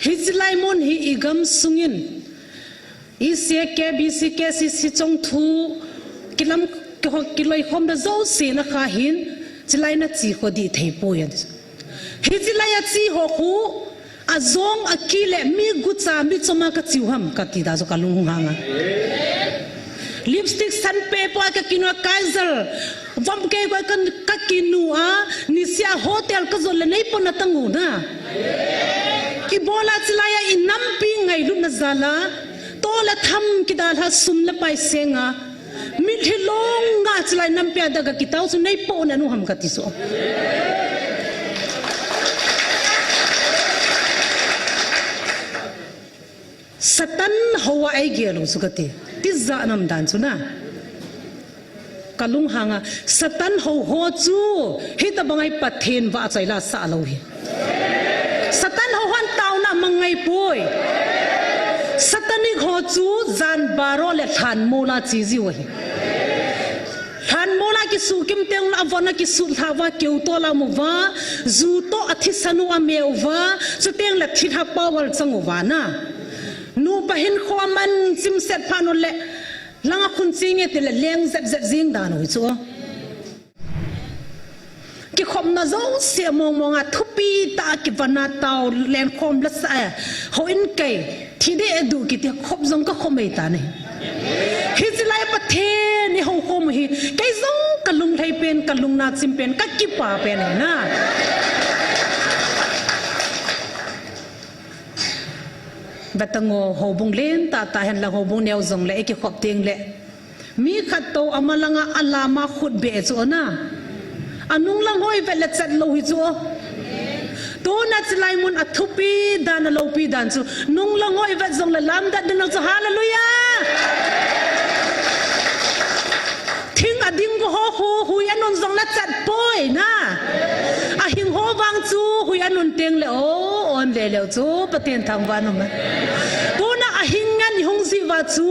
hizlai mon hi igam sungin isi ke bisi ke si chong thu kilam kiloi khom da zo se na kha hin chilai na chi kho di thei po yan hizlai a chi ho khu azong akile mi gucha mi choma ka chiuham ka ki da zo kalung hanga lipstick san paper ka kinwa kaiser vam ke ko kan ka kinua nisia hotel ka zo le nei pona tangu na ki bola chilaya inam pi ngai lu na zala to la tham ki dal ha sum la pai senga mi thilong nga chilai nam pya daga ki tau su nei po na nu ham ka ti so satan hawa ai gelo su ka ti za nam dan chu na kalung hanga satan ho ho chu hi ta bangai pathen wa chaila sa lo hi satan ho han taw na mangai poi satani ho chu zan baro le than mola chi ji wa hi than mola ki su kim teng la avana ki su thawa keu to la mu wa zu to athi sanu a meu wa su teng la thi tha power changu wa na nu pahin khoman sim set phanol le langa khun chinge te le leng zep zep jing dan hui chu ki khom na zo se mong monga thupi ta ki vana taw len khom la sa ho in kai thi de edu ki te khop zong ka khomei ta ne hi chilai pa the ni ho khom hi kai zong kalung thai pen kalung na chim pen ka ki pa pen na batango hobung len ta hen la hobung neo zong le ki khop ting le mi khat to amalanga alama khut be chu na anung lang hoi ve le chat lo hi chu to na chlai mun athupi dan lo pi dan chu nung lang hoi ve zong le lam da den chu hallelujah thing ading go ho hu anon zong la chat poi na a hing ho wang chu hu anon teng le o on le chu paten thang wa no ma to na a hing ngan hong si wa chu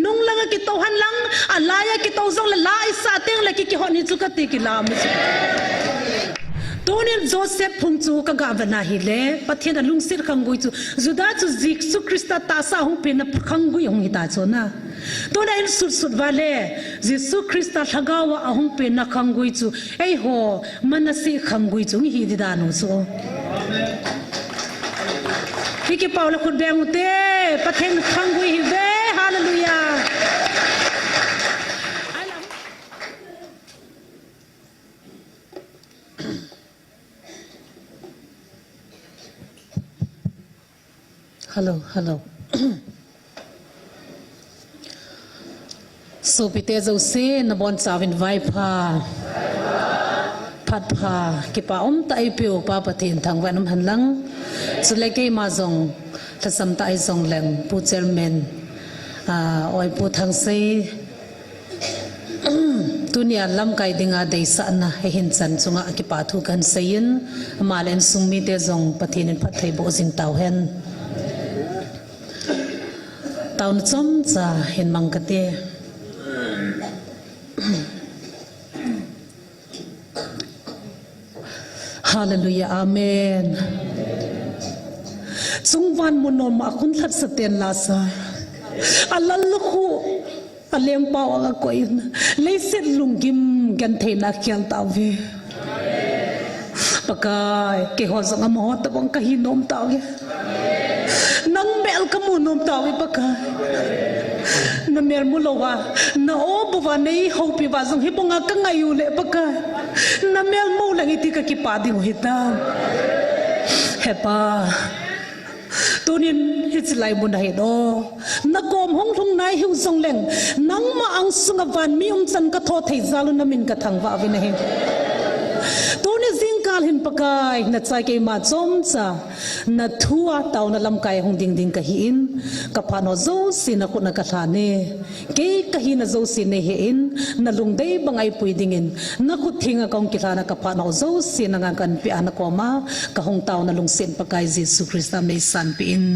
nung lang ki to han lang alaya ki to zong la lai sa teng le ki hon ni chu ka ti ki lam chu Tony Joseph Pumchu ka gavana hi le pathian lung sir khangui chu juda chu Jesu Christa ta sa hung pe na khangui hong hita chona to na in sut vale Jesu Christa thagawa ahung pe na khangui chu ei ho manasi khangui chu hi di da no chu Piki Paula khut beng te pathian khangui hi ve hallelujah Hello. So pite zo se na bon savin vai pha phat pha ki pa ta ai pio pa pathin thang wanam han lang so le ke ma zong ta sam ta ai zong leng pu chairman oi pu thang se tunia lam kai dinga dei sa na hin chan chunga ki pa thu kan sein malen sungmi te zong pathin phat thei bo jing taw hen taun chom cha hin mangkate hallelujah amen chungwan munom akun thlat saten la sa alal khu alem paw anga koin leiset lungim gan theina khyal tawe pakai ke ho zanga mo ta bang ka hinom tawe nang mel kamu nom tawi paka na mer mulowa na o buwa nei hopi wa zong hiponga ka ngayu le paka na mel mo lang iti ka kipadi mo hita hepa tunin hitslai mun dai do na kom hong thung nai hiu zong leng nang ma ang sunga van mi chan ka tho thei zalu na min ka thang wa vi na he tuni zingkal hin pakai na chai ke ma chom cha na thua taw na lam kai hong ding ka hi in ka phano zo sin na khuna ka thane ke ka hi na zo sin ne he in na lung dei bangai pui ding in na khu thinga kong ki thana ka phano zo sin nga kan pi ana ko ma ka hong taw na lung sin pakai Jesus Christ me san pi in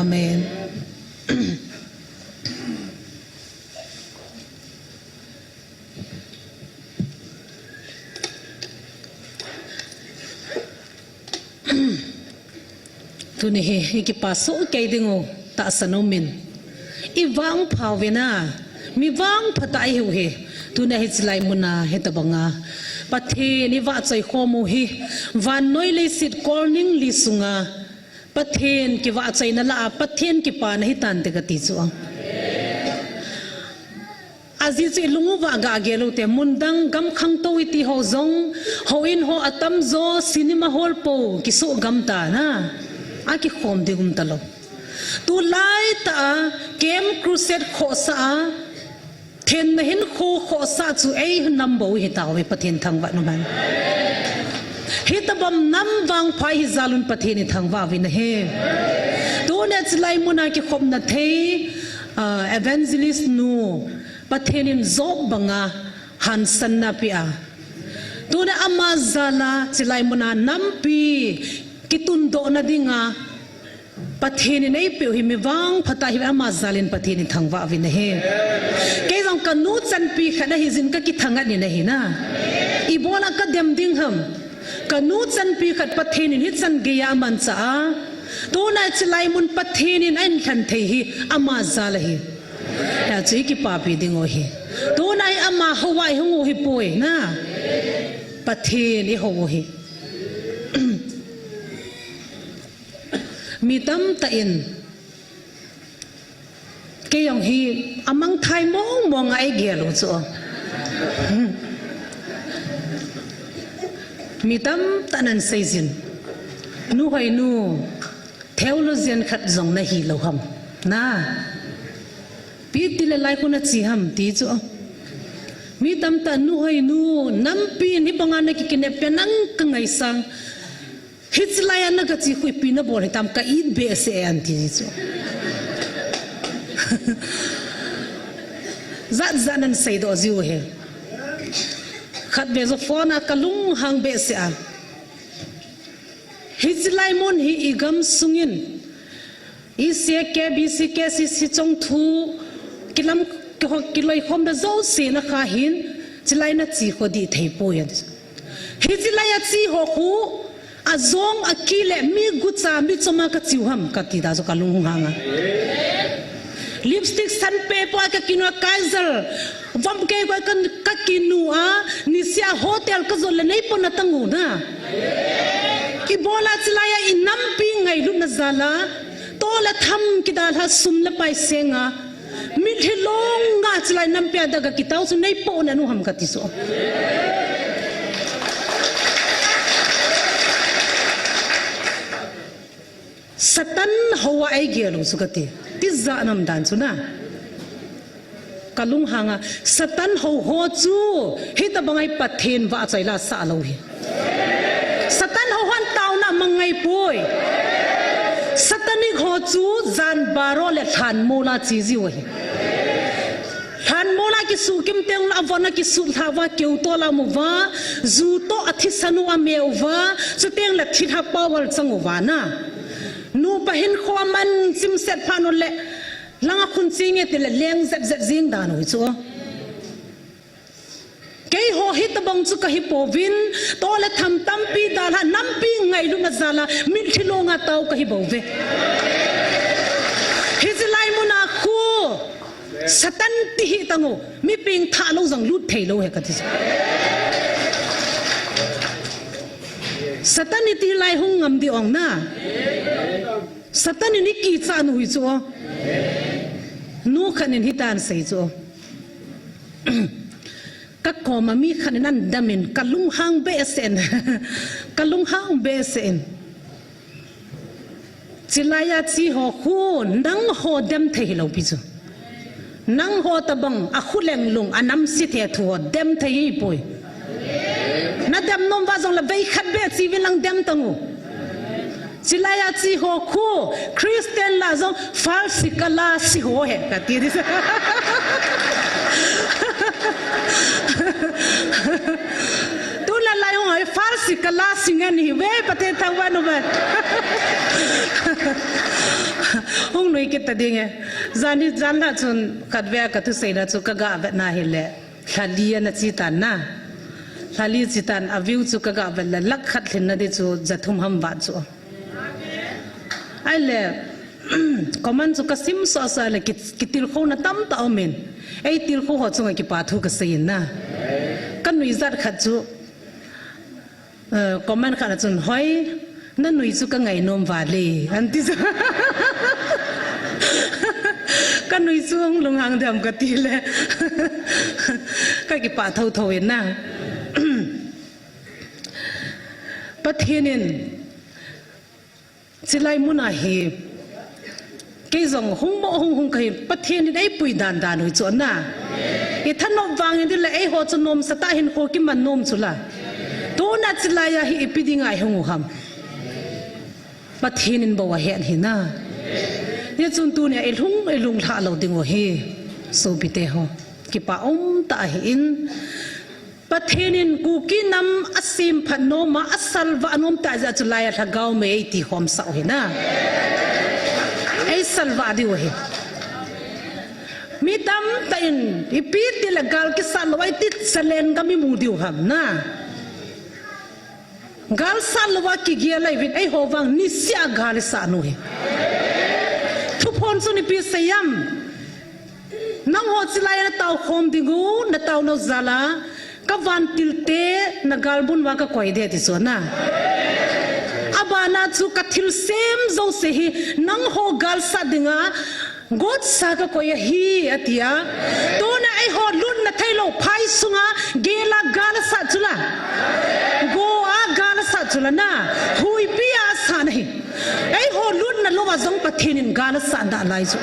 amen tu ni he ki pa so ke dingo ta sanomin I wang pawena mi wang phatai hu he tu na hi chilai muna he tabanga pathe ni wa chai khomu hi van noi le sit corning li sunga pathen ki wa chai na la pathen ki pa na hi tan te ka ti chu azi chi lungu wa ga gelo te mundang gam khang to iti ho zong ho in ho atam zo cinema hall po ki so gam ta na a ki khom de gum talo tu lai ta kem crusade kho sa then hin kho sa chu ei number hi ta we pathen thang wa no man hi tabam nam wang phai hi zalun pathen ni thang wa win he tu ne chlai muna ki khom na thei evangelist nu pathenin zob banga hansan na pia tu ne ama zala chlai muna nampi kitun do na dinga patheni nei pe hi mi wang phata hi ama zalin patheni thangwa win he ke jong kanu chan pi khana hi jin ka ki thanga ni na hi na I bona ka dem ding ham kanu chan pi khat patheni hi chan ge ya man cha to na chlai mun patheni an than thei hi ama zal hi ta chi ki pa pi ding o hi to na ama hawai hu hi poi na patheni ho hi mi tam ta in ke yong hi amang thai mong ai gelo chu mi tam tanan seizin nu hoi nu theologian khat zong na hi lo ham na pi ti le lai kuna chi ham ti chu mi tam ta nu hoi nu nam pi ni banga na ki kine pe nang ka ngai sang Hitslaya na ka chi khui pina bol hitam ka in be se an ti chu zat zanan sei do ziu he khat be zo phone ka lung hang be se a Hitslai mon hi igam sungin I se ke bi si ke si chong thu kilam ke ho kiloi khom da zo se na kha hin chilai na chi kho di thei po yan Hitslaya chi ho khu azong akile mi gucha mi choma ka chiuham ka ti da zo kalung hanga lipstick san pe po ka kinwa kaiser vam ke ko kan ka kinua ni sia hotel ka zo le nei po na tangu na ki bola chlaya inam pi ngai lu na zala to la tham ki da ha sum la pai senga mi thilong nga chlai nam pe da ka ki tau su nei po na nu ham ka ti so Satan hawa ai gelo sukati tizza nam dan chuna kalung hanga Satan ho chu hita bangai pathen wa chaila sa lo hi Satan ho han taw na mangai poi Satani ho chu zan baro le than mola chi ji wa hi than mola ki su kim teng la avana ki su thawa keu to la mu wa zu to athi sanu ameu wa su teng la thi tha power changu wa na nu pahin khoman sim set phanol le langa khun chinge te le leng zet jing dan hui chu ke ho hit bang chu ka hi povin to le tham tam pi da la nam pi ngai lu na zala min thilonga taw ka hi bove hizlai muna khu Satan ti hi tango mi ping tha lo jang lut thei lo he ka thi Satan ti lai hung ngam di ong na Satan ni ki chan hui chu nu khanin hitan sei chu ka koma mi khanan damin kalung hang be sen kalung hang be sen chilaya chi ho khu nang ho dem thei lo pi chu nang ho tabang a khuleng lung anam si the thu dem thei poi na dem nom va zong la vei khat be chi vin lang dem tangu chilaya chi ho khu Christian la zong falsi kala si ho he ka ti ri tu la la yong ai falsi kala singan hi ve pate thangwa no ba hong noi ke ta ding e zani janna chun katwe ka tu sei na chu ka ga ba na hi le thalia na chi tan na thali chitan aviu chu ka ga bel lak khat thin na de chu jathum ham ba chu ไอ้เล่ก็มันจะกระซิมสอสอะไรกิติลเขาน่ะตั้มตาอเมนไอ้ติลเขาหัวจงไอ้กิปาทุกสิ่งนะกันหนุ่ยจัดขัดจูก็มันขัดจนห้อยนั่นหนุ่ยจุกไงนมวาลีอันที่จะกันหนุ่ยจุงลงหางเดิมกติเลยก็กิปาเท่าเองนะประเทศนี้สิไลมุนาฮีกี่จงหงบ่หงกี่ประเทศนี้ได้ปุยดานหน่อยจวนน่ะอีท่านนบวางอย่างนี้เลยไอ้หัวจะนมสตาเห็นโคกิมันนมสุดละตัวนัดสิไลยาฮีปีดิ่งไอ้หงหัมประเทศนี้บอกว่าเห็นน่ะเนี่ยจนตัวเนี่ยไอ้ลุงท่าเราดิ่งว่าเฮสูบิเตหกิปาตาเห็นประเทศนี้กูกินน้ำอัศมพันโนมาอัศลวานมตาจะจุลายทักเอาไม่ที่หอมสาวเห็นนะไอ้สัลวาดิวเห็นมีตั้มแต่อินอีปีติละกาลกิสัลวาติดเสลนก็มีมูดิวหำนะกาลสัลวากิเกียร์ไลวินไอ้หัววังนิสยากาลสานุเห็นทุกคนสุนิปีสยามนังหัวจิลายนเตาคมดิงูนเตานซาลาก็วันติลเตนักการบุญว่าก็คอยเดียติส่วนน่ะอาบานาจูกัทิลเซมโจเซฮีนังโฮกัลสัดิงากดสาก็คอยฮีอติยาตัวน่ะไอโฮลุนน่ะไทยโลไพสุงาเกลากาลสัจุละโกอากาลสัจุละน่ะหุยปีอาสานี่ไอโฮลุนน่ะโลว่าจงปะเทนินกาลสันดาไลจู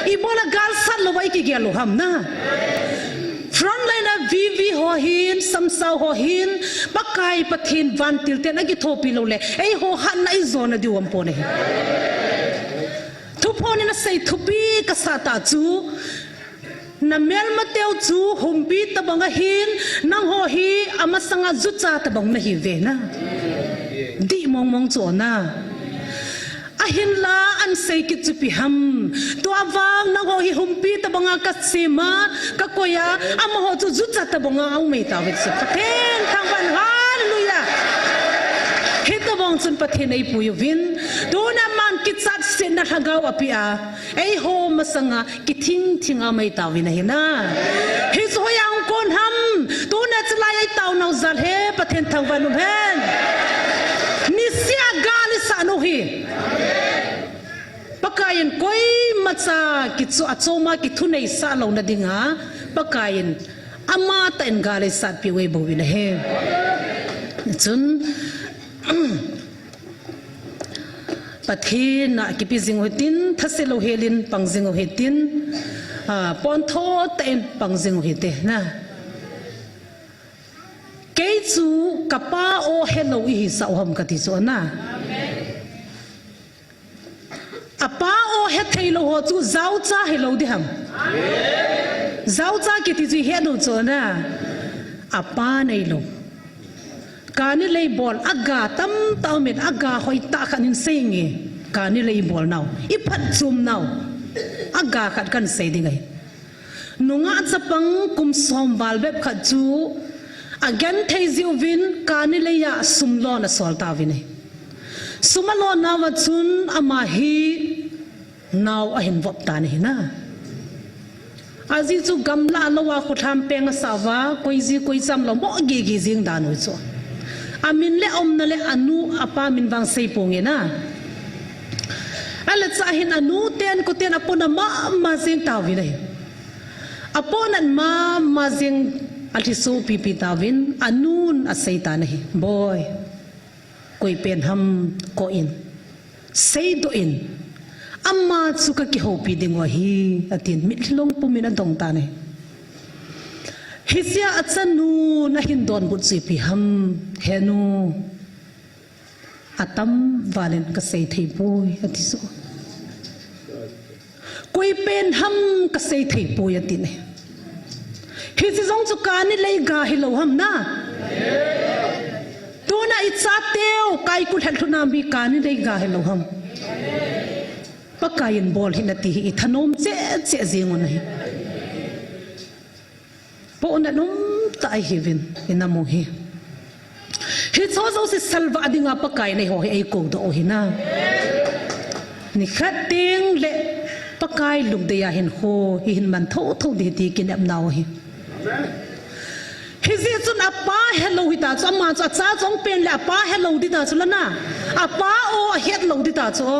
อีโบลากาลสันโลไว้กิเกลโลหัมน่ะfrontliner VV ho hin samsau ho hin pakai pathin van tilte na gi thopi lo le ei ho han nai zona diwam pone thu phone na sei thupi ka sata chu na mel mateu chu humpi tabanga hin nang ho hi amasanga zucha tabang na hi ve na di mong chu na ahin la an sei ki chupi ham to awang na ho hi humpi ta banga ka sema ka koya am ho chu zucha ta banga au mei ta wet se pathen thang ban hallelujah he ta bong chun pathen ei pu yuvin do na man ki chat se na thagaw apia ei ho masanga ki thing a mei ta win he na he so yang kon ham do na chlai ai taw nau zal he pathen thang ban um hen nisya gal sa no hi pakayin koi macha kitsu achoma kithunei sa lo na dinga pakayin ama ta en gale sat pi we bo win he chun pathin na ki pi jing hotin thaselo helin pangjing ho hetin pon tho ta en pangjing ho hete na ke chu kapa o hello hi sa hom ka ti chu na apa o he thailo ho chu zau cha hello di ham zau cha ki ti ji he no chu na apa nei lo kani lei bol aga tam taw met aga hoi ta khanin seinge kani lei bol naw I phat chum naw aga khat kan sei dingai nunga chapang kum som bal beb khat chu again thei ziu vin kani lei ya sumlo na sol ta vin sumalo na wa chun ama hi naw a hin vop ta ni na azi chu gamla lawa khu tham peng sawa koizi koi cham lo mo ge ge jing da no chu amin le om na le anu apa min wang sei ponge na ala cha hin anu ten ko ten apona ma jing ta wi nei aponan ma jing althi so pi ta win anun a sei ta nei boy koi pen ham ko in sei do in amma chuka ki hopi dingwa hi atin mitlong pumina dong ta ne hisia achanu na hindon but chi pi ham henu atam valen ka sei thei poi ati so koi pen ham ka sei thei poi ati ne hi chi jong chu ka ni lei ga hi lo ham na tu na itsa teo kai ku thal thuna bi ka ni lei ga hi lo ham pakayin bol hinati hi thanom che zingon hi po na num tai hivin inamo hi hi chozo si salva adinga pakai nei ho hi ai ko do hi na นี่ขัดเตียงเละปะกายลุงเดียเห็นโคเห็นมันทุดีดีกินแอบเนาหิฮิซิจุนอาป้าเฮลโลดิตาจอมาจ้าจ้าจงเป็นเลยอาป้าเฮลโลดิตาจุลนะอาป้าโอเฮลโลดิตาจู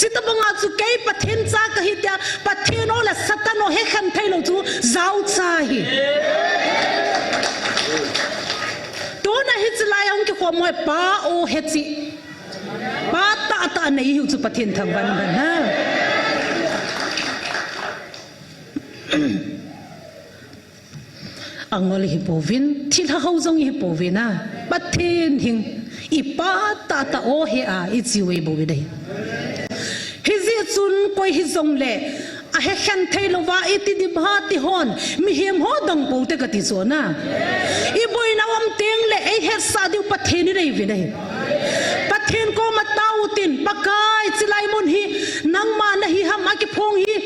จิตบังอาจูเกย์ปะเทนจ้ากะฮิตยาปะเทนโอละสัตโนเฮขันไทยโลจูเจ้าจ้าฮิตัวน่ะฮิจิลายองกิความวยป้าโอเฮจิป้าตาในหิวจูปะเทนทางวันกันนะอังอลิฮิปวินที่ถ้าเขาจงฮิปวินะปัทเทนหิงอีป้าตาโอเฮอาอิจิเวบวิได้ฮิซิจุนคอยฮิจงเล่อาเฮขันเทลวาอิติดิบฮาติฮอนมีเฮียมฮอดังปูเตกติโซนะอีบอยนาวมเตียงเล่ไอเฮสาดิวปัทเทนได้วิได้ปัทเทนก็มาตาวตินปากายจิไลมุนฮีนังมานะฮีฮัมอากิพงฮี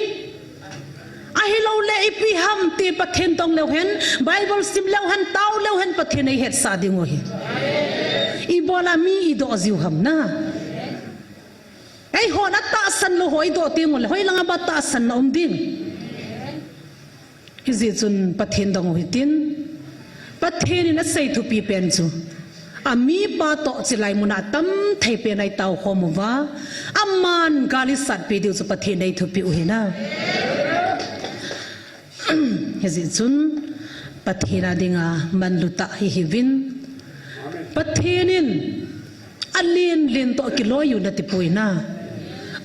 อาฮิเราเล่ปีฮัมตีปะเทนตองเลวเห็นไบเบิลสิมเลวเห็นเต้าเลวเห็นปะเทนในเหตุสาดิงวะฮีอีบอลามีอีดอซิวฮัมนะไอหัวนัตตาสันโลหอยดอติงวะเลยหอยลังบัตตาสันอมดิงฮิซิจุนปะเทนตองวะตินปะเทนนี่นัดใส่ทุปีเป็นจูอามีปาโตจิไลมุนาตั้มไทยเป็นในเตาขอมวะอามันกาลิสัตไปดิวจุปะเทนในทุปีอุหินะเฮซิจุนปะเทนาดิงามันลุตะฮิวินปะเทนินอันเลียนโตกิโลอยู่นาติปุยนา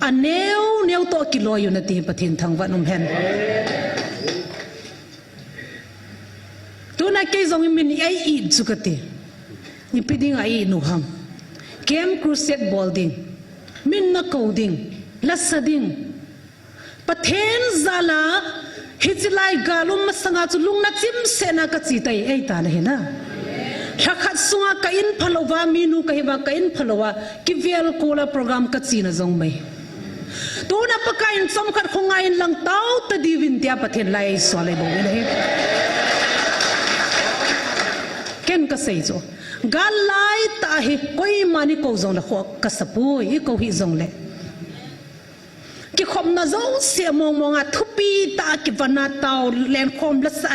อันเนียวโตกิโลอยู่นาติปะเทนทางวันนมแฮนตัวนักเกย์จงมินไออีดสุกตินี่พิดิงไอนูฮัมเกมครูเซตบอลดิงมินนักโคดิงลัสดิงปะเทนซาลาฮิจิไลกาลุมมาสังอาจุลุงนักจิมเซนักจิตไอตาเลยนะฮักขัดสุงกัอินพลวามีนูกัยบากัอินพลวากิเวลโคลาโปรแกรมกัดจีนจงไม่ตัวนับปะกัอินสมขัดคงไงหลังเต้าตะดีวินเดียปะเทนไลสวาเลยบอกเลยเก่งก็เสียจ้ะกาไลตาฮิคอยมานิโกจงละหัวกัสปุยอีโกฮิจงเลยกิขมนาเจ้าเสียมองทุปีตากิวันนาตาวแลนคอมละสะ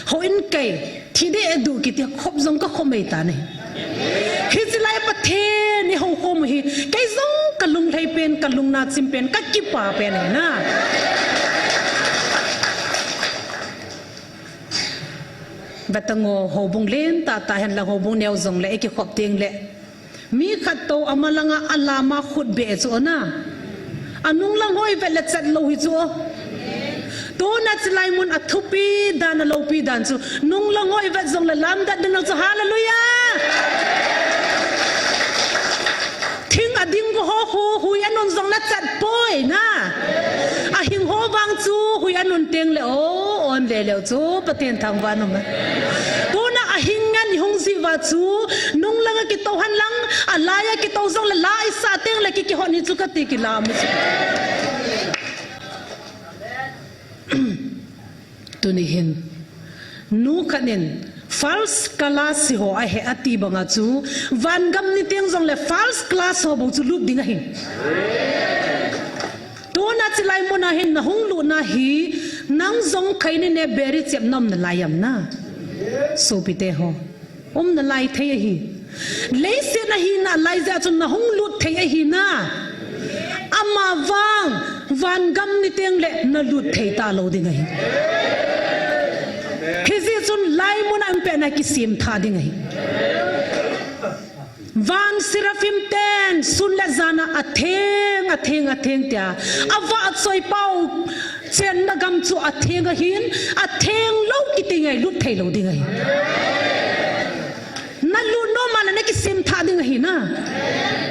เขาอินเกยที่ได้ดูกิที่ขบจงก็ขมไม่ตาเนี่ยฮิจิไลประเทศนี่เขาขมฮีไกจงกันลุงไทยเป็นกันลุงนาซิมเป็นกันกิป่าเป็นนะบัดงอหัวบงเล่นตาเห็นละหัวบงแนวจงเลยกิขบเตียงเลยมีขัดโตอามาลังอัลลามาขุดเบสโอนะอันนุ่งลังห้อยเวลจัดโลหิจูตัวนัดไลมุนอัทุปีดานโลปีดานจูนุ่งลังห้อยเวลจงละลำดัดดินจะฮาเลลูยาทิ้งอดิ่งก็หุยอันนุ่งจงละจัดป่วยนะอาหิงหัวบางจูหุยอันนุ่งเตียงเลยโอ้อันเดียวจูปะเตียนทางวันนู้นตัวน่ะอาหิงงันหงสิวาจูนุ่งลังกิโตหันลังอะไรกิโตจงละลายซาเตียงเลยกิหอนิจุกติกิลามุสตัวนี้เห็นนูขันเอง false class สิหัวไอเหอตีบังอาจูวันกำนิเตียงจงเลย false class หัวบุจูลุกดิ้งหินตัวนัดสิไลมุนาหินนะหงลุนาฮีนังจงใครเนี่ยเบริเจ็บน้ำนั่นลายมนะสูบิเตหัวนั่นลายเทียฮีเลยเสียนะฮีน่ะลายจะจนนะหงลุดเทียฮีน่ะอามาวันกำนิเตียงเละน่ะลุดเทียตาโลดิ้งหินคิดจนไล่มุนอันเป็นอะไรกิสิมท่าดิ้งไงวันศิลปินเต้นสุนเลจานะอัดเทงเตียอาวาดสอยเป้าเจนนักกำจูอัดเทงหินอัดเทงเล่ากิติงไงลุดเทลดิ้งไงนั่นลุดโนมันนั่นกิสิมท่าดิ้งไงนะ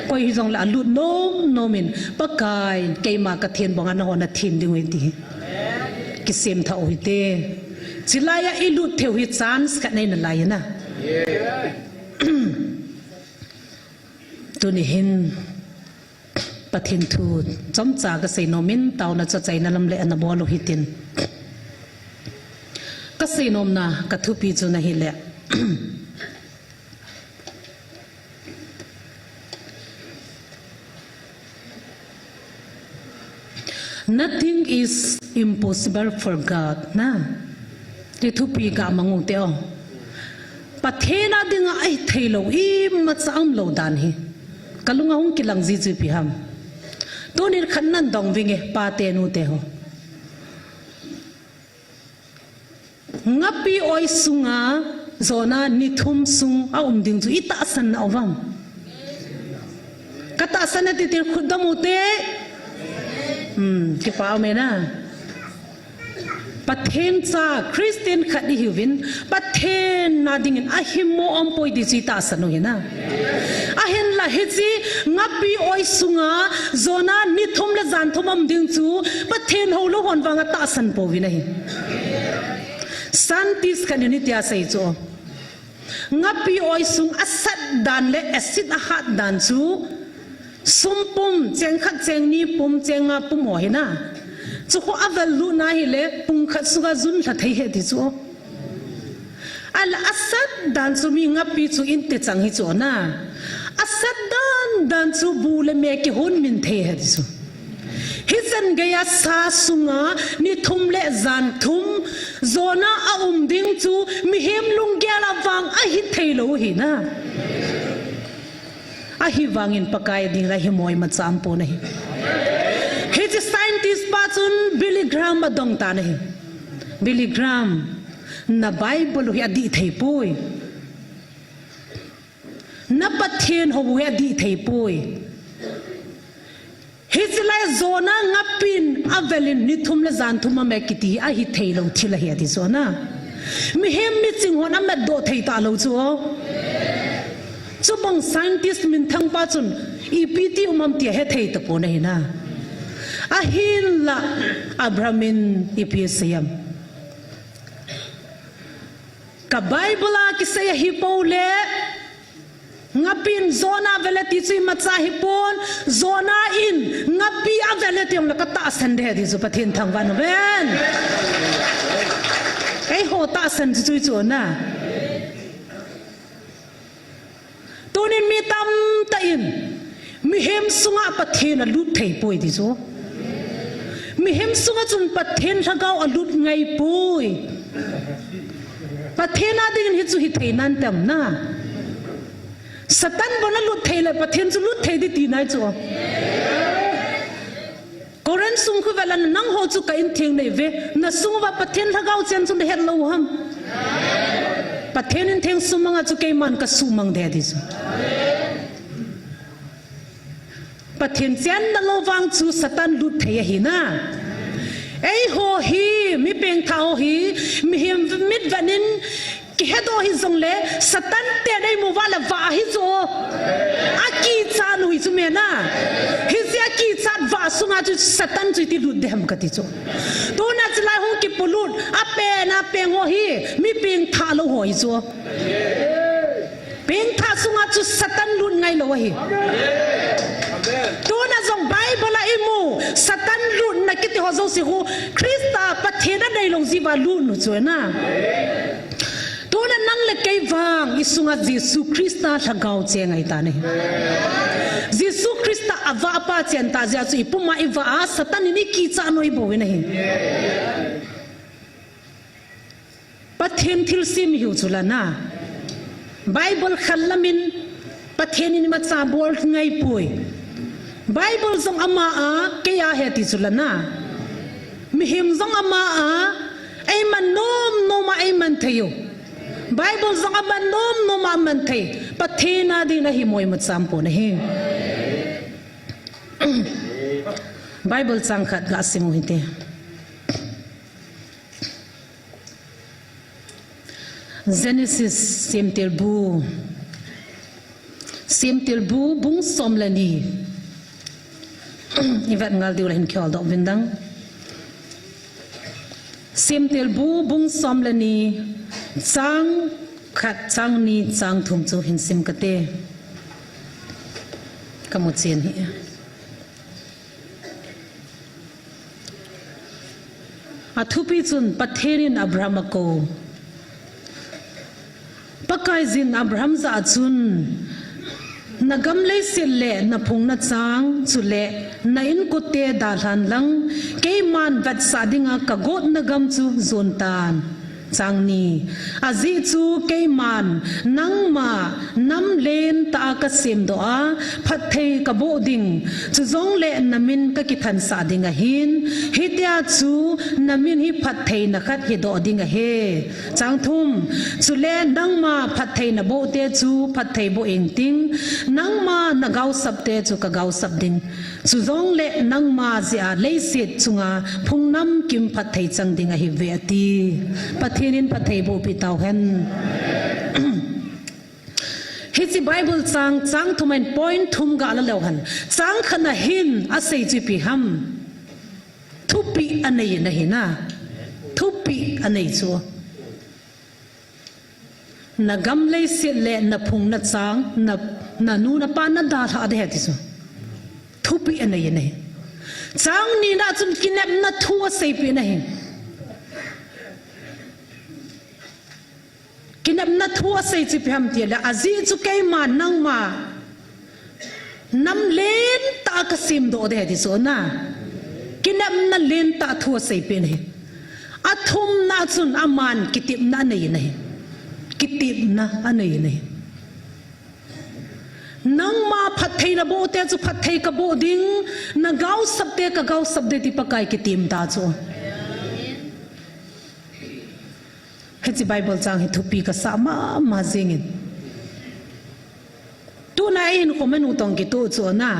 ก็ยิ่งจงละลุดโนมินปะกายเกยมากระเทียนบางอันหัวนัดทินดิ้งไงดีกิสิมท่าโอหิเตจิลายอิลุดเทวิชานส์กันในนั่นลายนะตัวนี้เห็นปะเทนทูจอมจากเกษตรโนมินเตาน่าจะใจนั่นลำเละอันบัวโลหิตินเกษตรโนมนะกระทุปีจุนะฮิเละ nothing is impossible for God na ti thu pi ka mangu te o pathena dinga ai thailo I ma cham lo dan hi kalunga hung kilang ji ji pi ham to nir khan nan dong winge pa te nu te ho ngapi oi sunga zona ni thum sung a ding chu ita san na awam kata san ti tir khudamu te ki pa me na pathen cha Christian khadi hiwin pathen na ding in ahimo om poi di chi ta sanu hina ahen la heji ngapi oi sunga zona ni thum le jan thum am ding chu pathen ho lo hon wanga ta san po wi nahi santis kanini tia sai cho ngapi oi sung asat dan le acid a hat dan chu sumpum cheng khat cheng ni pum chenga pum ho hina chu ko aval lu na hi le pum khat suga zun tha thei he ti chu al asad dan chu mi ngapi chu in te chang hi chu na asad dan chu bu le me ki hun min thei he ti chu hisan gaya sa sunga ni thum le zan thum zona a ding chu mi hem lung gyala wang a hi thailo hi na a hi wangin pakai ding ra hi moi ma cham po nahi he ji scientist pa chun Billy Graham adong ta nahi Billy Graham na Bible hi adi thei poi na pathen ho hi adi thei poi Hizlai zona ngapin avelin ni thum le zan thuma me kiti a hi thailo thila hi ati zona mi hem mi ching hona me do thei ta lo chu chu bang scientist min thang pa chun EPT umam ti he thei ta po nei na a hin la Abrahamin EPSyam ka Bible ki se hi po le ngapin zona veleti chui macha hi pon zona in ngapi a veleti ong nakata san de di zu pathin thang wan ven ei ho ta san chui chu na tonin mi tam ta in mi hem sunga pathin a lut thei poi di zo mi hem sunga chun pathin thagau a lut ngai poi pathina ding hi chu hi thei nan tam na Satan bona lut thei le pathen chu lut thei di ti nai chu Koran sung khu velan nang ho chu ka in thing nei ve na sung wa pathen thagau chen chu de het lo ham pathen in theng sumanga chu ke man ka sumang de di chu pathen chen na lo wang chu Satan lut thei hi na ei ho hi mi peng thao hi mi him mit vanin ki hedo hi zong le Satan te dei mu wala wa hi zo aki chan hui chu me na hi sia ki chan wa sunga chu Satan chu ti lut dem ka ti chu to na chla hu ki pulut a pe na pe ngo hi mi ping tha lo hoi chu ping tha sunga chu Satan lut ngai lo hi to na zong Bible a imu Satan lut na ki ti ho zo si hu Krista pathena dei long ji wa lut nu chu na Tuna nang le kay vang isunga Jesu Krista thagau che ngai ta ne Jesu Krista ava pa chen ta ja chu ipuma iwa Satan ni ki cha noi bo we nahi pathen thil sim hiu chula na Bible khallamin pathen ni ma cha bol ngai pui Bible zong ama a ke ya he ti chula na mi him zong ama a ai man nom no ma ai man thayo Bible zong aban nom no ma man thai pathena di na hi moi ma cham po na hi Bible chang khat ga simu hite Genesis semter bu bung somlani ivat ngal diu lain khol do vindang semter bu bung somlani Chang khat chang ni chang thum chu hin sim kate kamu chen hi athupi chun patherin Abraham ko pakai zin Abraham za chun nagam le sil le na phung na chang chu le na in ku te da hlan lang ke man vat sa dinga ka got nagam chu zon tan chang ni azi chu ke man nang ma nam len ta ka sim do a phat thei ka bo ding chu zong le namin ka ki than sa dinga hin hitia chu namin hi phat thei na khat hi do dinga he chang thum chu le nang ma phat thei na bo te chu phat thei bo eng ting nang ma na gau sap te chu ka gau sap ding chu zong le nang ma zia le sit chunga phung nam kim phat thei chang dinga hi ve ti pathianin phat thei bo pi taw hen Hezi Bible chang thumen point thum ga la lew han chang khana hin a sei chi pi ham thupi anei na hina thupi anei chu na gam le se le na phung na chang na nu na pa na da tha de ti chu thupi anei nei chang ni na chum kinep na thu a sei pi na hin kinap na thua sei chi pham ti la azi chu kai ma nang ma nam len ta ka sim do de di so na kinap na len ta thua sei pe nei athum na chun aman kitip na nei nei kitip na anei nei nang ma phat thei na bo te chu phat thei ka bo ding na gau sab te ka gau sab de ti pakai kitim ta chu Hezi Bible chang hi thupi ka sama ma jingin tu na in komen utong ki tu chu na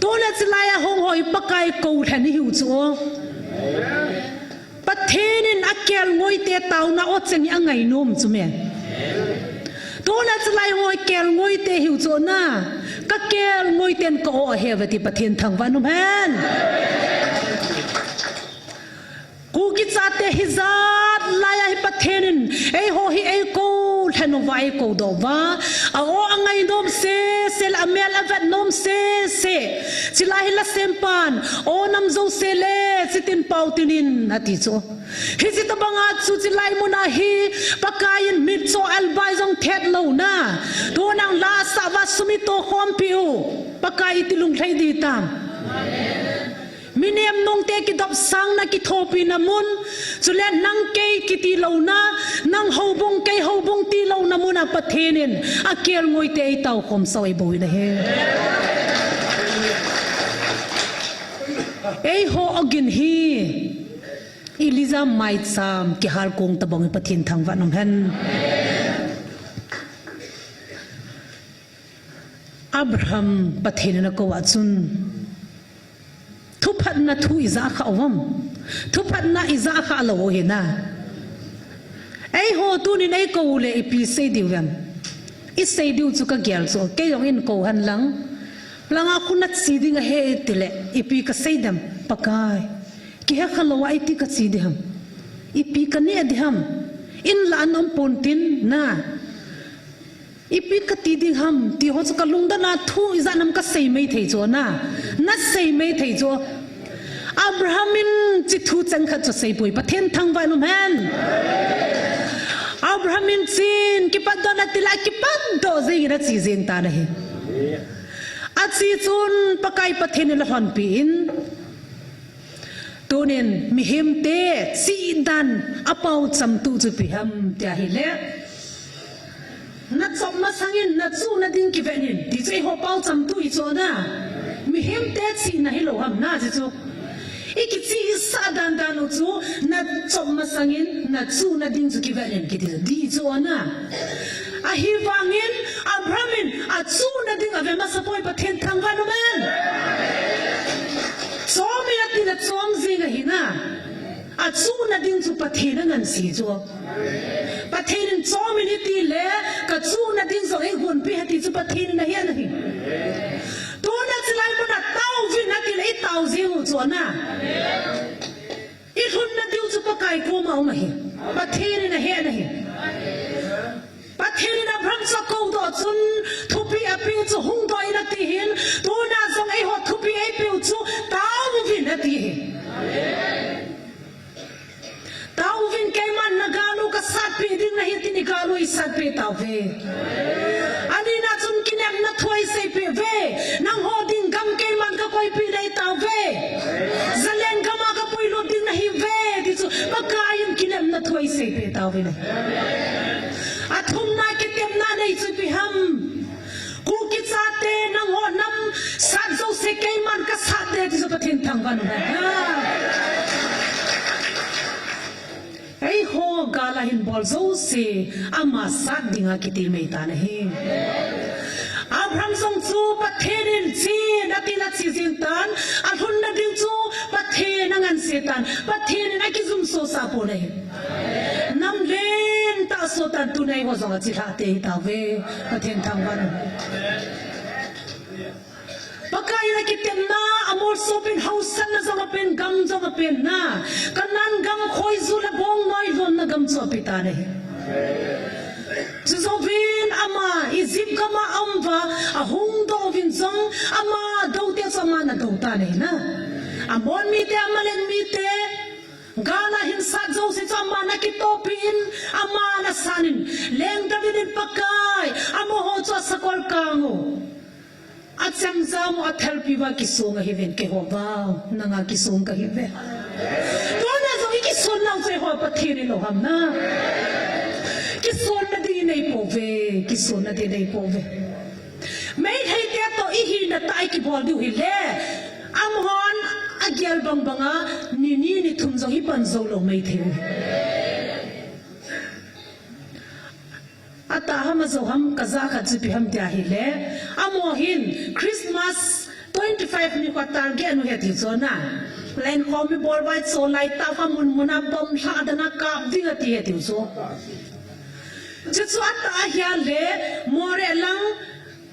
tu la chilaya hong hoi pakai ko than hi chu pathenin akel ngoi te taw na o cheng angai nom chu me tu la chilai ngoi kel ngoi te hi chu na ka kel ngoi ten ko o hewati pathen thang wa nom han ku ki chate hizat laya hi pathenin ei ho hi ei ko thanu vai ko do wa a o angai nom se sel amel avat nom se chilai la sempan o nam zo se le chitin pautinin ati cho hi chi ta banga chu chilai muna hi pakayin mit cho albai jong thet lo na to nang la sa wa sumi to khom piu pakai tilung thai di tam Miniam nong te ki dop sang na ki thopi na mun chule nang ke ki ti lo na nang hobong ke hobong ti lo na mun a pathenin a kel ngoi te ai taw khom soi boi na he ei ho agin hi Eliza mai sam ki har kong ta bong pathin thang wa nam hen Abraham pathin na ko wa chun thupat na thu iza kha awam thupat na iza kha lo he na ei ho tu ni nei ko le ipi sei diwam I sei diu chu ka gyal so ke yong in ko han lang langa khunat si ding he tile ipi ka sei dam pakai ki ha khalo ai ti ka si diham ipi ka ne diham in la nom pontin na ipi ka ti ding ham ti ho ka lungda na thu iza nam ka sei mai thei cho na sei mai thei cho Abrahamin chi thu chang kha cho sei pui pathen thang vai nom han Abrahamin sin ki paddo na tila ki paddo zing na chi zing ta nahi at si chun pakai pathen la hon pin tunin mihim te si dan apau cham tu chu pi ham tia hi le na chom ma sangin na chu na ding ki venin ti chei ho pau cham tu I cho na mi hem te chi na hi lo ham na je chu iki chi sa dan dan lo chu na chom ma sangin na chu na ding chu ki venin ki di cho na a hi wangin Abrahamin a chu na ding ave ma sapoi pathen thang va no man so mi na ti na chom zinga hi na a chu na ding chu pathen ngan si chu pathen chomin ti le ka chu na ding so ei gun pi hati chu pathen na hian hi to na chlai mo na tau vi na ti le tau zi hu chu na I hun na diu chu pa kai ko ma hi pathen na he na hi pathen na bram sa ko do chun thupi api chu hung do ina ti hin to na song ei ho thupi ei pi chu tau vi na ti hi tau vin kai man na galu ka sat pe ding na hitin galu I sat pe tau ve ani na chum kinam na thoi sei pe ve nang ho ding gam ke man ka koi pi dei ta ve zalen gama ka poi lo ding na hi ve ti chu makayin kilem na thoi sei pe ta ve ne athum na ke tem na nei chu pi ham ku ki cha te nang ho nam sa zo se ke man ka sa te ti chu pathin thang van na ai ho gala hin bol zo se ama sat dinga kiti mei ta nahi Abraham song chu pathin chi nati na chi jin tan athun na ding chu pathin ngan se tan pathin na ki zum so sa po nei nam len ta so tan tu nei ho zong chi tha te ta ve pathin thang van Pakai na kitem na amor so pen hausan na zong pen gam zong pen na kanan gam khoi zu la bong noi lon na gam so pita ne zo vin ama izip kama amva a hung do vin zong ama do te sama na do ta ne na amon mi te amalen mi te gana hin sa zo se chama na ki topin ama na sanin leng da vin pakai amo ho cho sakol kango Atsam zamu athal piwa kisong hiven ke hoba nanga kisong ka hive. Tona zo ikison na zo ho pathiri lo hamna. Kison na di nei pove, kison na di nei pove. Mai thai te to ihi na tai ki bol du hi le. Am hon agyal bang banga ni thum zo hi pan zo lo mai the. Ata hama zo ham kaza kha chu pi ham tia hi le amohin Christmas 25 ni kwa target anu he ti zona len khom mi bol bai so lai ta fa mun muna bom tha dana kap dinga ti he ti zo chu chu ata hia le more lang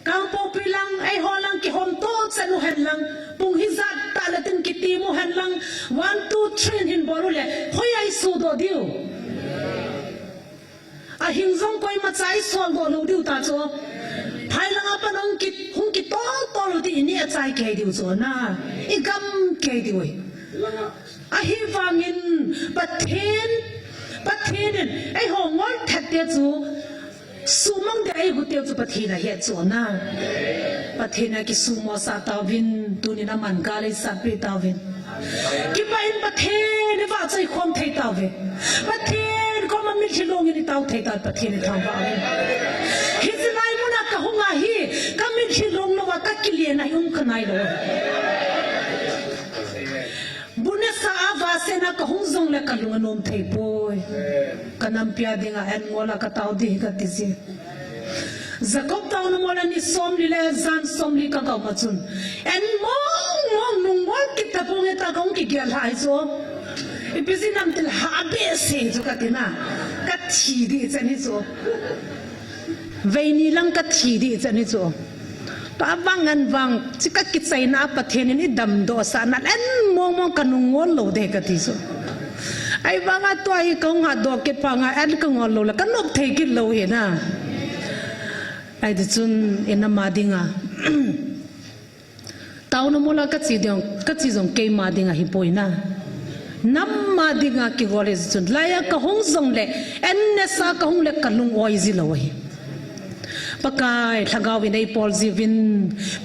kang po pi lang ai ho lang ki hom to chanu hen lang pung hi za ta la tin ki ti mo hen lang 1 2 3 hin bol le hoi ai su do diu a hing zong koi ma chai sol do lo diu ta cho phai lang apa nong ki hung ki to lo di ni a chai ke diu cho na I gam ke diu a hi wangin pathen ai ho ngol that te chu sumang de ai hu te chu pathina he cho na pathina ki sumo sa ta vin tu ni na man ka le sa pe ta vin ki pa in pathen va chai khom thei ta ve pathen ko ma mi thilong ni tau thei ta pathen ni thang ba hi zinai mu na ka hunga hi ka mi thilong lo wa ka kilie na yum khanai lo bune sa ava se na ka hung zong le ka lunga nom thei poi kanam pia dinga en ngola ka tau di ka ti si Jacob tau no mola ni som li le zan som li ka ma chun en mong nung mol ki ta pong ta kong ki gel hai so ipisi nam til ha be se jo ka tina ka thi di chani so veini lang ka thi di chani so pa wangan wang chika ki chai na pathen ni dam do sa na en mong kanung ngol lo de ka ti so ai wanga to ai kong ha do ke pa nga en ka ngol lo la ka nop thei ki lo he na ai de chun ena ma dinga tau no mola ka chi jong ke ma dinga hi poina nam ma dinga ki gole chun laya ka hong zong le en ne sa ka hong le kalung oi zi lo hi pakai thagawi nei pol zivin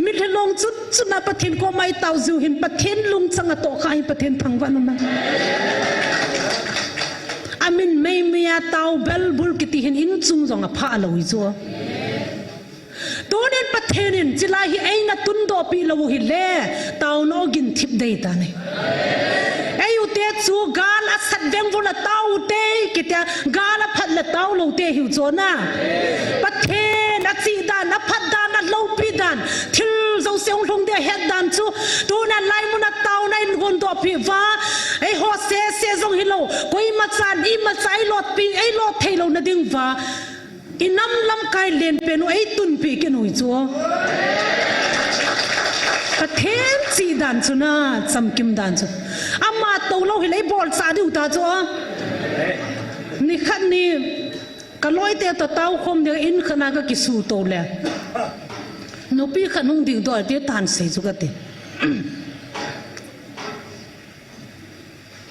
mi thlong chu na pathin ko mai tau zu hin pathin lung changa to khai pathin thangwan na amin mei mia tau bel bul kiti hin in chung zong a pha lo hi chu tonen pathenin chilai hi aina tun do pi lo hi le tau no gin thip dei ta ne ai u te chu gal a sat veng vola tau te kitia gal a phat la tau lo te hi chona pathen a chi dan a phat dan a lo pi dan thil zo seong long de het dan chu tu na lai mu na tau na in gon do pi wa ai ho se zong hi lo koi ma chan I ma chai lot pi ai lot thei lo na ding wa inam lam kai len pe no ai tun pi ke noi chu pathen chi dan chu na cham kim dan chu ama to lo hi lei bol sa diu ta chu ni khat ni ka loi te to tau khom de in khana ka ki su to le no pi khanung ding do te tan sei chu ka te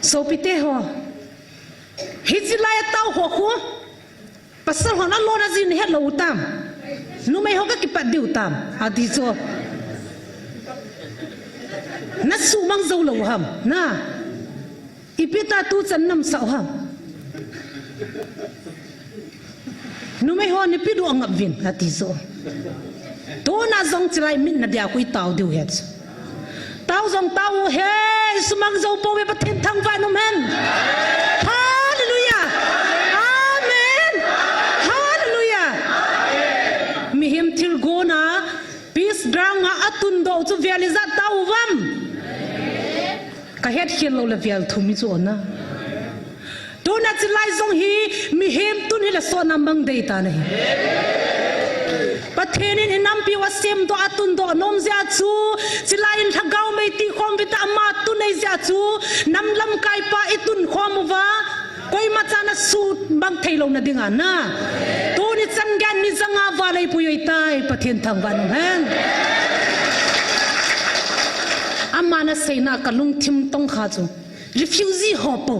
so pi te ho hi chi lai tau ho khu pasal hona lo na jin he lo tam nu mai ho ka ki pat diu tam ati cho na su mang zo lo ham na ipita tu chan nam sao ham nu mai ho ni pi du angap vin ati cho to na zong chrai min na dia kui tau diu het tao dòng tao he sumang zo po we pathen thang va no man hallelujah amen hallelujah mi him thil go na peace drang atun do chu vializa tau vam ka het khel lo la vial thumi chu na to na chilai zong hi mi him tun hi la so na mang dei ta nei pathenin inam pi wasem do atun do nom zia chu chilain thagau mai ti khom vita ma tu nei zia chu nam lam kai pa itun khom wa koi ma chana su bang thailo na dinga na tu ni changan ni zanga wa lai puyoi tai pathen thang wa no han amana seina kalung thim tong kha chu refugee ho po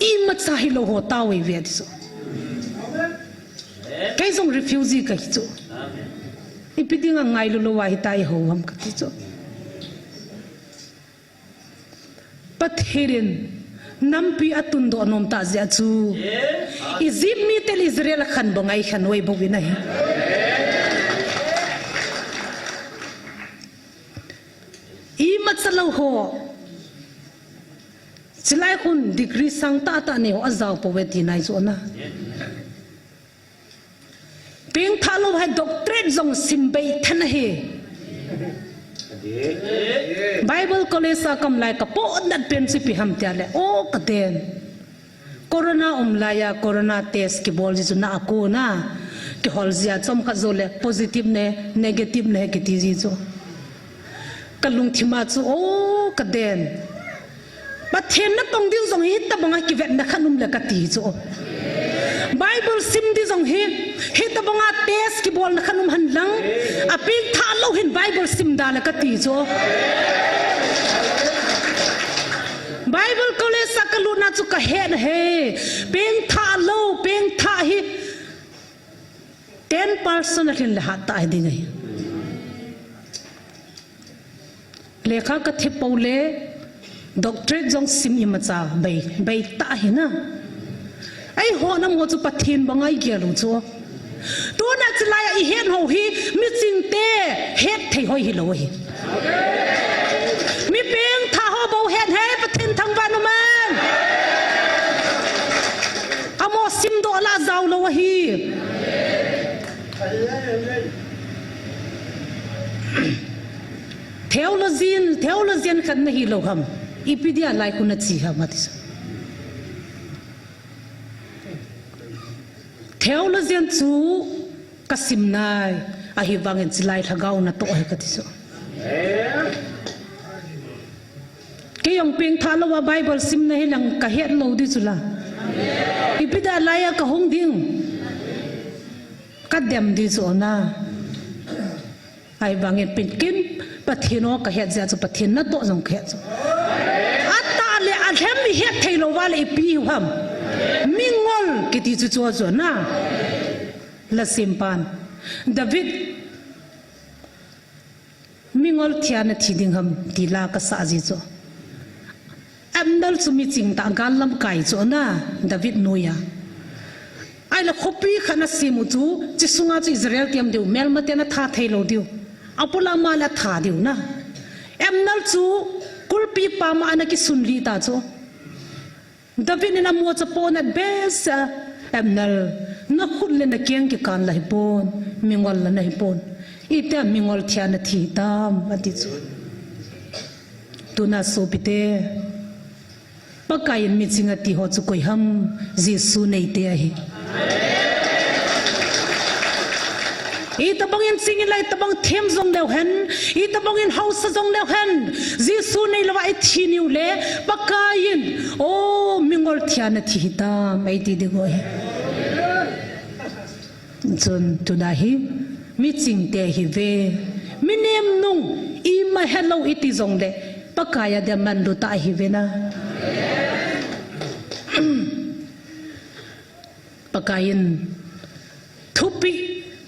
I ma cha hi lo ho ta we ve so cái dòng refugee cái chỗ, ít biết tiếng Anh luôn lo vài tai hậu ham cái chỗ, bắt herin nam pi atun do nom ta zia chu, Egypt mi tel Israel khan bangai khan way bogi na hi, I mat salau ho, silai kun degree sang ta ne ho azau poverty na zo na. Ping thalo hai doctorate zong simbei thana he Bible college sa kam lai ka po nat principle ham tia le o ka den corona laya corona test ki bol ji na ko na ki hol zia chom ka zole positive ne negative ne ki ti ji zo kalung thima chu o ka den ba then na tong diu zong hi ta banga ki vet na khanum le ka ti zo Bible sim di zong hi ta banga test ki bol na khanum han lang a ping tha lo hin Bible sim da la ka ti zo Bible college sa kalu na chu ka hen he ping tha lo ping tha hi 10% hin la ta ai ding ai lekha ka the paule doctorate zong sim i ma cha bai ta hi na ai ho na mo chu pathin bangai ge lu chu tu na chlai I hen ho hi mi ching te het thei hoi hi lo hi mi peng tha ho bo het he pathin thang ba no man amo sim do la zaw lo hi theologian khan na hi lo ham ipidia lai ku na chi ha ma tis theologian chu kasim nai a hi wangin chilai thagau na to he ka tiso ke yong ping thalo wa Bible sim na hilang ka het lo di chula ipida laya ka hong ding ka dem di zo na ai wangin pin kim pathino ka het ja chu pathin na to jong khe chu ata le a hem mi het thailo wa le pi ham mingol kiti chu chu zo na la simpan David mingol thiana thiding ham tila ka sa ji zo amdal sumi ching ta galam kai zo na David noya ai la khopi khana simu chu chi sunga chu Israel tiam deu mel matena tha thailo deu apula mala tha deu na amdal chu kulpi pa ma ana ki sunli ta chu David na mo cha pon at best amnal na khul le na kyang ki kan lai pon mingol la nai pon ite mingol thiana thi tam ati chu tuna so pite pakayin mi chinga ti ho chu koi ham Jesu nei te hi ita bangin singin lai tabang them zong deu hen ita bangin house zong deu hen Jesu nei lawa I thi niu le pakayin o mingol thiana thi ta mai ti de go he chon tunahi mi ching te hi ve mi nem nung I ma hello iti zong le pakaya de man lu ta hi ve na pakayin thupi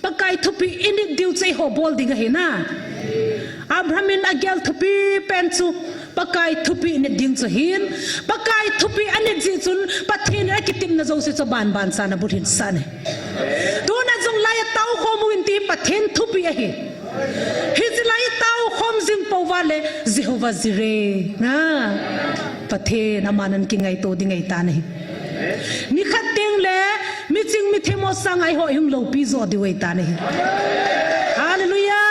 pakai thupi ini diu chei ho bol ding he na Abrahamin agel thupi penchu pakai thupi ini ding chu hin pakai thupi ani ji chun pathin ra kitim na zo se cho ban ban sa na burin sa ne tu na jong lai tau kho mu in ti pathin thupi a hi hizlai tau khom jing po wale Jehovah Jireh na pathin amanan ki ngai to ding ngai ta ne ni khat ding le mi ching mi themo sang ai ho him lo pi zo di wei ta ne hallelujah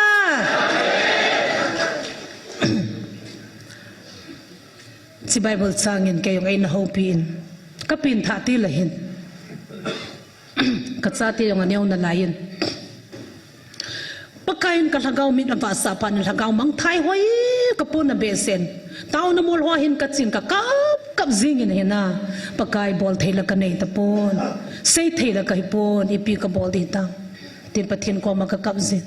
si Bible sangin kayong ay nahopin kapin thati lahin katsati yung anyaw na layin pagkain kalagaw min ang pasapan ng lagaw mang thai hoy kapon na besen tao na mulwahin katsin kap zingin hina pagkay bol thayla ka na itapon say thayla ka hipon ipi ka bol ditang tin patin ko makakapzin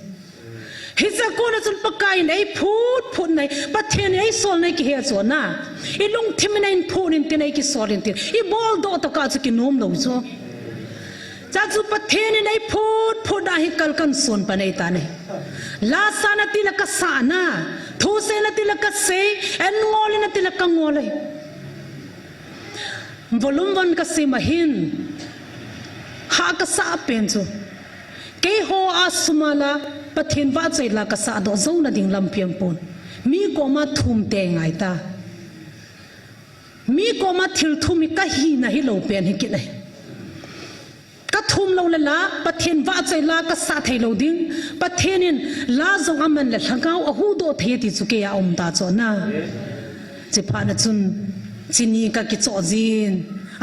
hisa ko na sun pagkain ay phut nay patin ay sol nay ki so na ilong timinain phunin tinay ki solin tin I bol do to ka sa kinom lo so Jaju patheni nai phut na hi kalkan son panai tane la sana tilaka sana thuse na tilaka se en ngoli na tilaka ngolai volumban ka se mahin ha ka sa penjo ke ho asumala pathen wa chai la ka sa do zo na ding lampiam pon mi ko ma thum te ngai ta mi ko ma thil thumi ka hi na hi lo pen hi ki nai ka thum lo la pathen wa chai la ka sa thai lo ding pathenin la zong aman la thangau a hu do the ti chu ke ya om ta cho na che pha na chun chini ka ki cho jin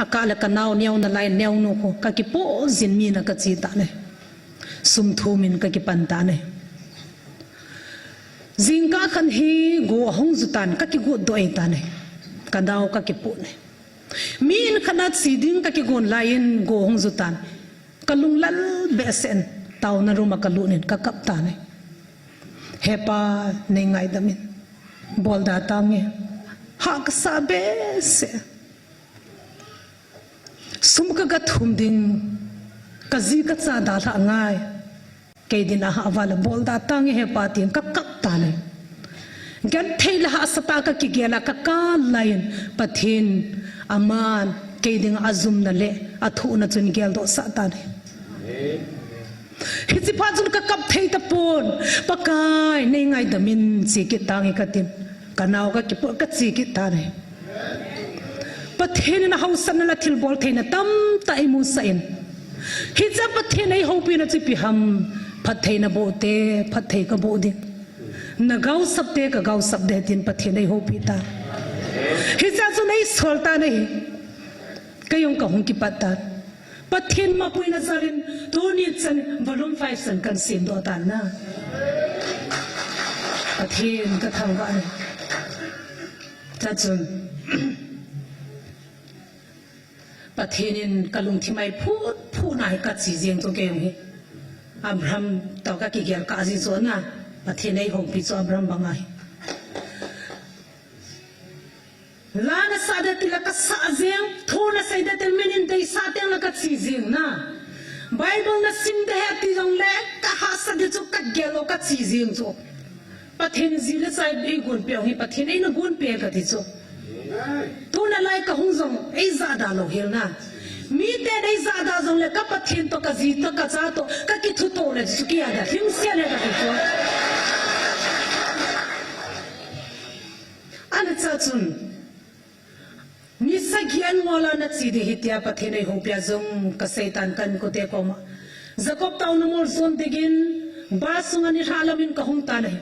akala ka naw nyaw na lai nyaw no ko ka ki po jin mi na ka chi ta ne sum thu min ka ki pan ta ne jingka khan hi go hong zu tan ka ki go do ai ta ne ka daw ka ki pu ne min khana siding ka ki gon lain go hong zu tan kalung lal besen taw na ruma kalunin ka kap ta ne hepa nei ngai damin bol da ta nge ha ka sabe se sum ka ga thum ding ka ji ka cha da la ngai ke din a ha wala bol da ta nge hepa tin ka kap ta ne gan theila ha sata ka ki gela ka ka lain pathin aman ke ding azum na le athu na chun gel do sa ta ne hiti pajun ka kap thei ta pon pakai nei ngai damin chi ki tangi ka tin kanaw ka ki ka chi ki ta ne pathen na hausan na thil bol theina tam ta imu sain hicha pathen ai hopi na chi pi ham phathei na bo te phathei ka bo din na gau sab te ka gau sab de tin pathen ai hopi ta hicha chu nei solta nei kayong ka hong ki pata pathen ma pui na sarin to ni chan volume 5 san kan sim do ta na pathen ka thang wa ne ta chun pathenin kalung thimai phu nai ka chi jeng to ke hi Abraham taw ka ki gel ka ji zo na pathen ai hong pi cho Abraham bangai lana sada tilaka sa jeng thona saida tel menin dei sa teng la ka chi jeng na Bible na sim de ha ti jong le ka ha sa de chu ka gelo ka chi jeng cho pathen ji le sai be gun pe hi pathen ai na gun pe ka ti cho thona lai ka hung jong ai za da lo hel na mi te dei za da jong le ka pathen to ka ji to ka cha to ka ki thu to le chu ki ya da him se le ka ti cho ana cha chun ni sagian ngola na chi de hitia pathen ai hong pya jong ka seitan kan ko te ko ma Jacob taw na mol zon tegin ba sunga ni halamin ka hong ta nei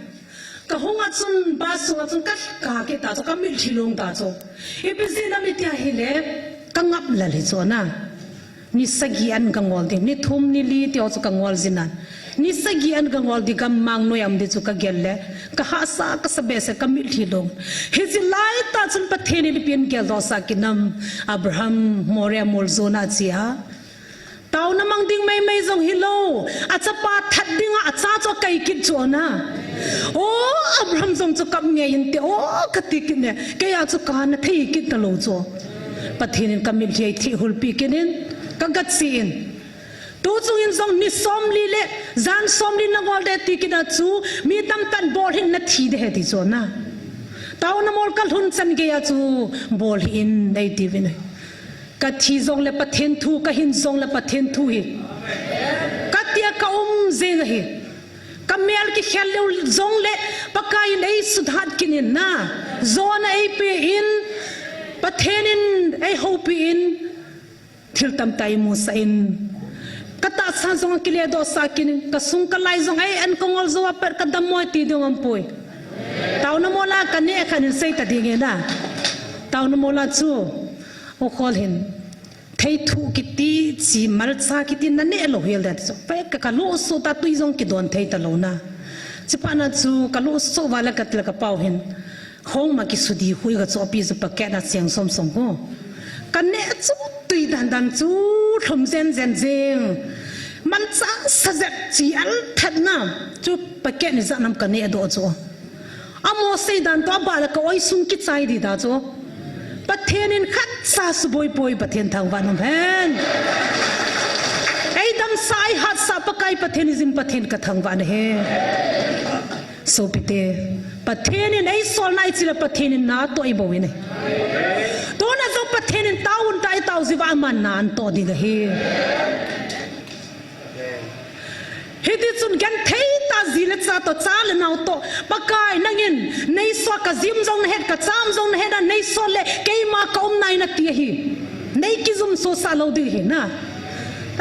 ka hong achun ba sunga chun ka ke ta cho ka mil thilong ta cho episi na mi tia hile ka ngap la le cho na ni sagian ka ngol de ni thum ni li te cho ka ngol jinan ni sagian ka ngol di gam mang no yam de chu ka gelle ka ha sa ka sabe se ka mil thilong he ji lai ta chun pathen ni pin gel do sa kinam Abraham moria mol zona chi ha taw na mang ding mai jong hilo acha pa that ding acha cho kai kit cho na o Abraham jong chu kap nge yin te o khati kin ne ke ya chu ka na thei kit ta lo cho pathin ka mil thei thi hul pi kinin ka gat sin tu chung in zong ni som li le zan som li na gol de ti kina chu mi tam tan bol hin na thi de he ti zo na tau na mol kal hun chan ge ya chu bol in dai ti vin ka thi zong le pathen thu ka hin zong le pathen thu hi ka tia ka ze hi ka mel ki khel le zong le pakai nei sudhat kinin na zona ai pe in pathen in ai hopi in thil tam tai mu sa in kata sa zong kile do sa kin ka sung ka lai zong ai an kongol zo per ka dam moi ti dong am poi tau na mola ka ne khan sei ta ding na tau na mola chu o khol hin thei thu ki ti chi mal cha ki ti na ne lo hel da so pe ka lo so ta tui zong ki don thei ta lo na chi pa na chu ka lo so wala ka tla ka pau hin khong ma ki sudi hui ga cho pi zu pa ka na siang som som ko ka ne chu tui dan dan chu thom zen zen zeng man cha sa zet chi al that na chu pa ke ni za nam ka ne do cho amo sei dan to ba la ka oi sung ki chai di da cho pathen in khat sa su boi boi pathen thang wa nam hen ei dam sai hat sa pa kai pathen izin pathen ka thang wa ne he so pite pathen in ei sol nai chi la pathen in na to i bo ne to na zo pathen in taun tai tau zi wa man nan to di ga he hiti chun gan thei ta zile cha to cha le naw to pakai nangin nei so ka zim jong het ka cham jong het na nei so le keima ka nai na ti hi nei ki zum so sa lo di hi na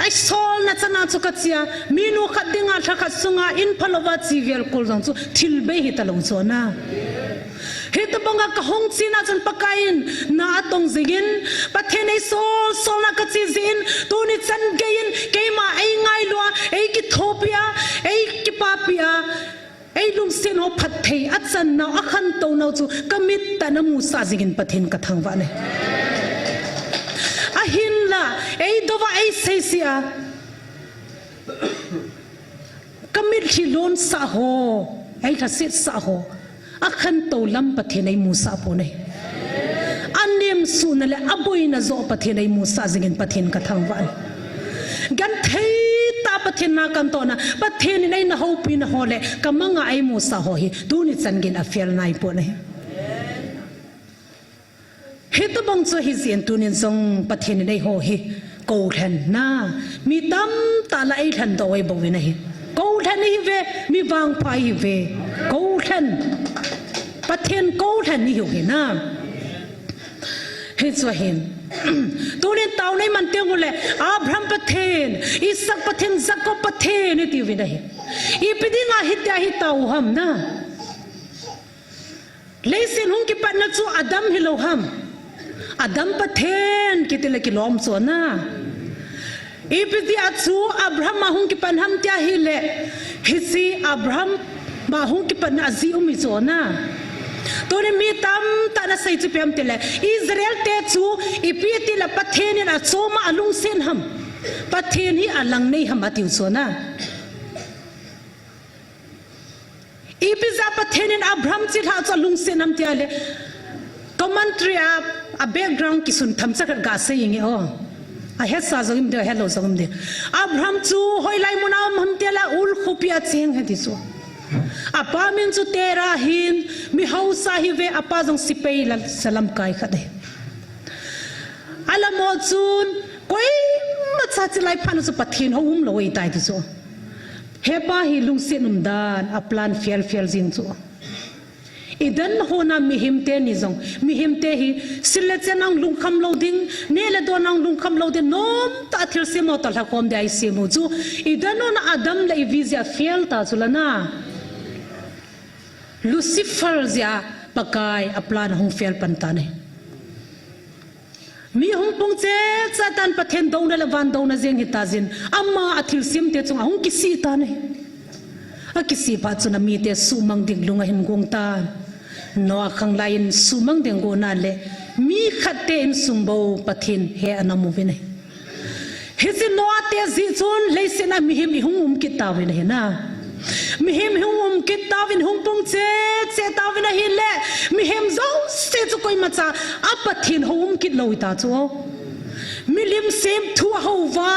ai sol na chana chu ka chia minu khat dinga tha khat sunga in phalowa chi vel kol jong chu thil be hi ta lo cho na hit banga ka hong china chun pakain na atong zigin pathen ei sol na ka chi zin tu ni chan gein keima ai ngai lua ei ki thopia ei ki papia ei lung sin ho phat thei achan na akhan to no chu kamit ta na mu sa zigin pathen ka thangwa ne a hin la ei dowa ei seisia kamit hi lon sa ho ei tha sit sa ho akhan to lam pathen ei musa po nei anem su na le aboi na zo pathen ei musa zingin pathen ka thangwan gan thei ta pathen na kan to na pathen nei na ho pi na ho le kamanga ei musa ho hi tu ni changin a fel nai po nei he to bang cho hi zin tu nin song pathen nei ho hi ko than na mi tam ta la ei than do ei bo we nei ko than hi ve mi wang phai hi ve ko than pathen ko than ni hi na he cho hin tu nin tau nei man te ngule Abraham pathen Isaac pathen Jacob pathen ni ti ve nei I pidinga hitya hi tau ham na leisin hung ki pat na chu Adam hi lo ham Adam pathen kitile ki lom cho na ipiti achu Abraham ma hung ki pan ham tia hi le hisi Abraham ma hung ki pan azi umi cho na to ne mi tam ta na sai chu pem tele Israel te chu ipiti la pathen in acho ma alung sen ham pathen hi alang nei ham atiu cho na ipiza pathen in Abraham chi tha cho lung sen ham tia le commentary a background ki sun tham sakar ga saying o a het sa zogim de hello zogim de Abraham chu hoi lai munam ham tela ul khupia cheng he ti chu apa min chu tera hin mi hausa hi ve apa jong sipei la salam kai khade ala mo chun koi ma cha chi lai phan chu pathin ho um loi tai ti chu he pa hi lung se num dan a plan fiel jin chu idan hona mihimte ni zong mihimte hi sileche nang lungkham loading nele do nang lungkham loading nom ta thil se mo tal ha kom dai se mo chu idan on Adam le vizia fiel ta chulana Lucifer zia pakai aplan hung fiel panta ne mi hung pung che satan pathen do na lawan do na jeng hitazin amma athil sim te chung hung kisi ta ne a kisi pa chuna mi te sumang ding lunga hin gong ta no khang lain sumang ding go na le mi khatte in sumbo pathin he anamu vine hisi no ate zi chun leisena mi him hung ki ta vine na mi him hum ki ta vin hung pung che ta vina hi le mi him zo se chu koi ma cha a pathin hum ki loi ta chu milim sem thu hova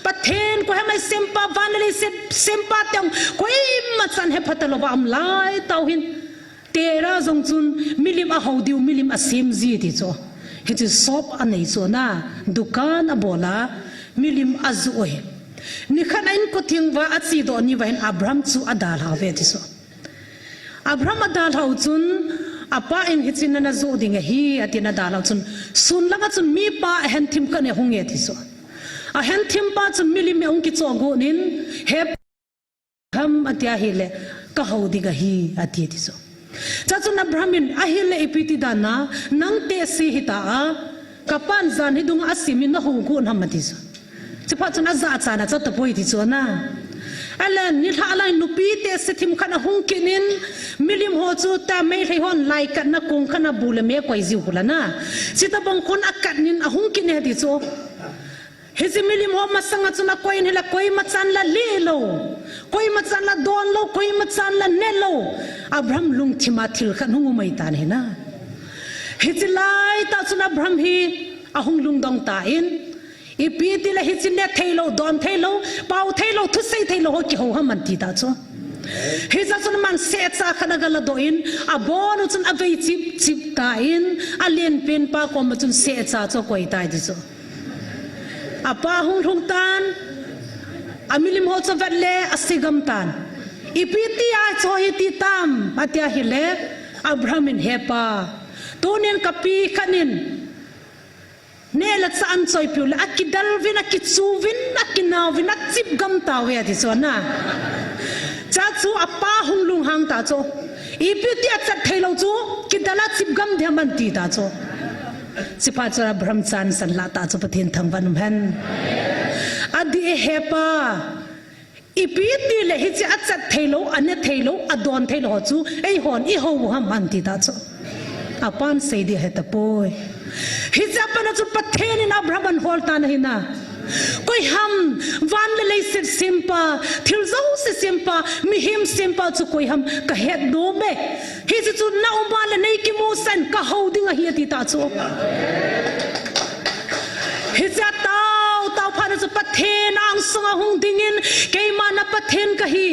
pathen ko hamai sempa vanali sempa tang koi machan he phatalova am lai tauhin tera jong chun milim a hodiu milim a sem ji ti cho he chu sop anei cho na dukan abola milim azoi ni khanain ko thingwa achi do ni vain Abraham chu adal have ti so Abraham adal hau chun apa in hichina na zo ding hi atina dal hau chun sun langa chun mi pa hen thim ka ne hunge ti so a hen thim pa chun milim me ong ki cho go nin he ham atia hi le ka hau diga hi ati ti so cha chun Abraham in a hi le ipiti dana nang te si hita a kapan zan hi dung asimi na hu gu nam ti so chipa chun a za cha na cha ta poi ti so na alan ni tha lai nu pi te se thim khana hung kinin milim ho chu ta me thai hon lai kat na kung khana bule me koi jiu hula na sita bang kon akat nin a hung kin he ti cho hezi milim ho masanga chuna koi in hela koi machan la le lo koi machan la don lo koi machan la ne lo Abraham lung thima thil khan hung mai ta ne na hezi lai ta chuna Abraham hi a hung lung dong ta in ipiti la hichin ne thailo don thailo pau thailo thu sei thailo ho ki ho haman ti ta cho hiza chun man se cha khana gala do in a bon chun a vei chip chip ta in a len pen pa ko ma chun se cha cho koi tai di cho a pa hung thung tan a milim ho cho valle a sigam tan ipiti a cho hi ti tam atia hi le Abraham in hepa tonen kapi khanin nela chan choi piul akidal vin akitsuvin akinawin akchip gam tawe ati so na cha chu apa hunglung hang ta cho ipiti achat thailo chu kidala chip gam dhiaman ti ta cho sipa chara brahmchan san la ta cho pathin thangwan han adi hepa ipiti le hi cha achat thailo ane thailo adon thailo chu ei hon i ho ham man ti ta cho apan sei di heta poi hijapana chu pathen in Abraham hol ta nahi na koi ham van le lei se simpa thil zo se simpa mi him simpa chu koi ham ka het do me hi chu na umba le nei ki mo san ka holding a hi ti ta chu hija tau phana chu pathen ang sunga hung dingin ke mana pathen ka hi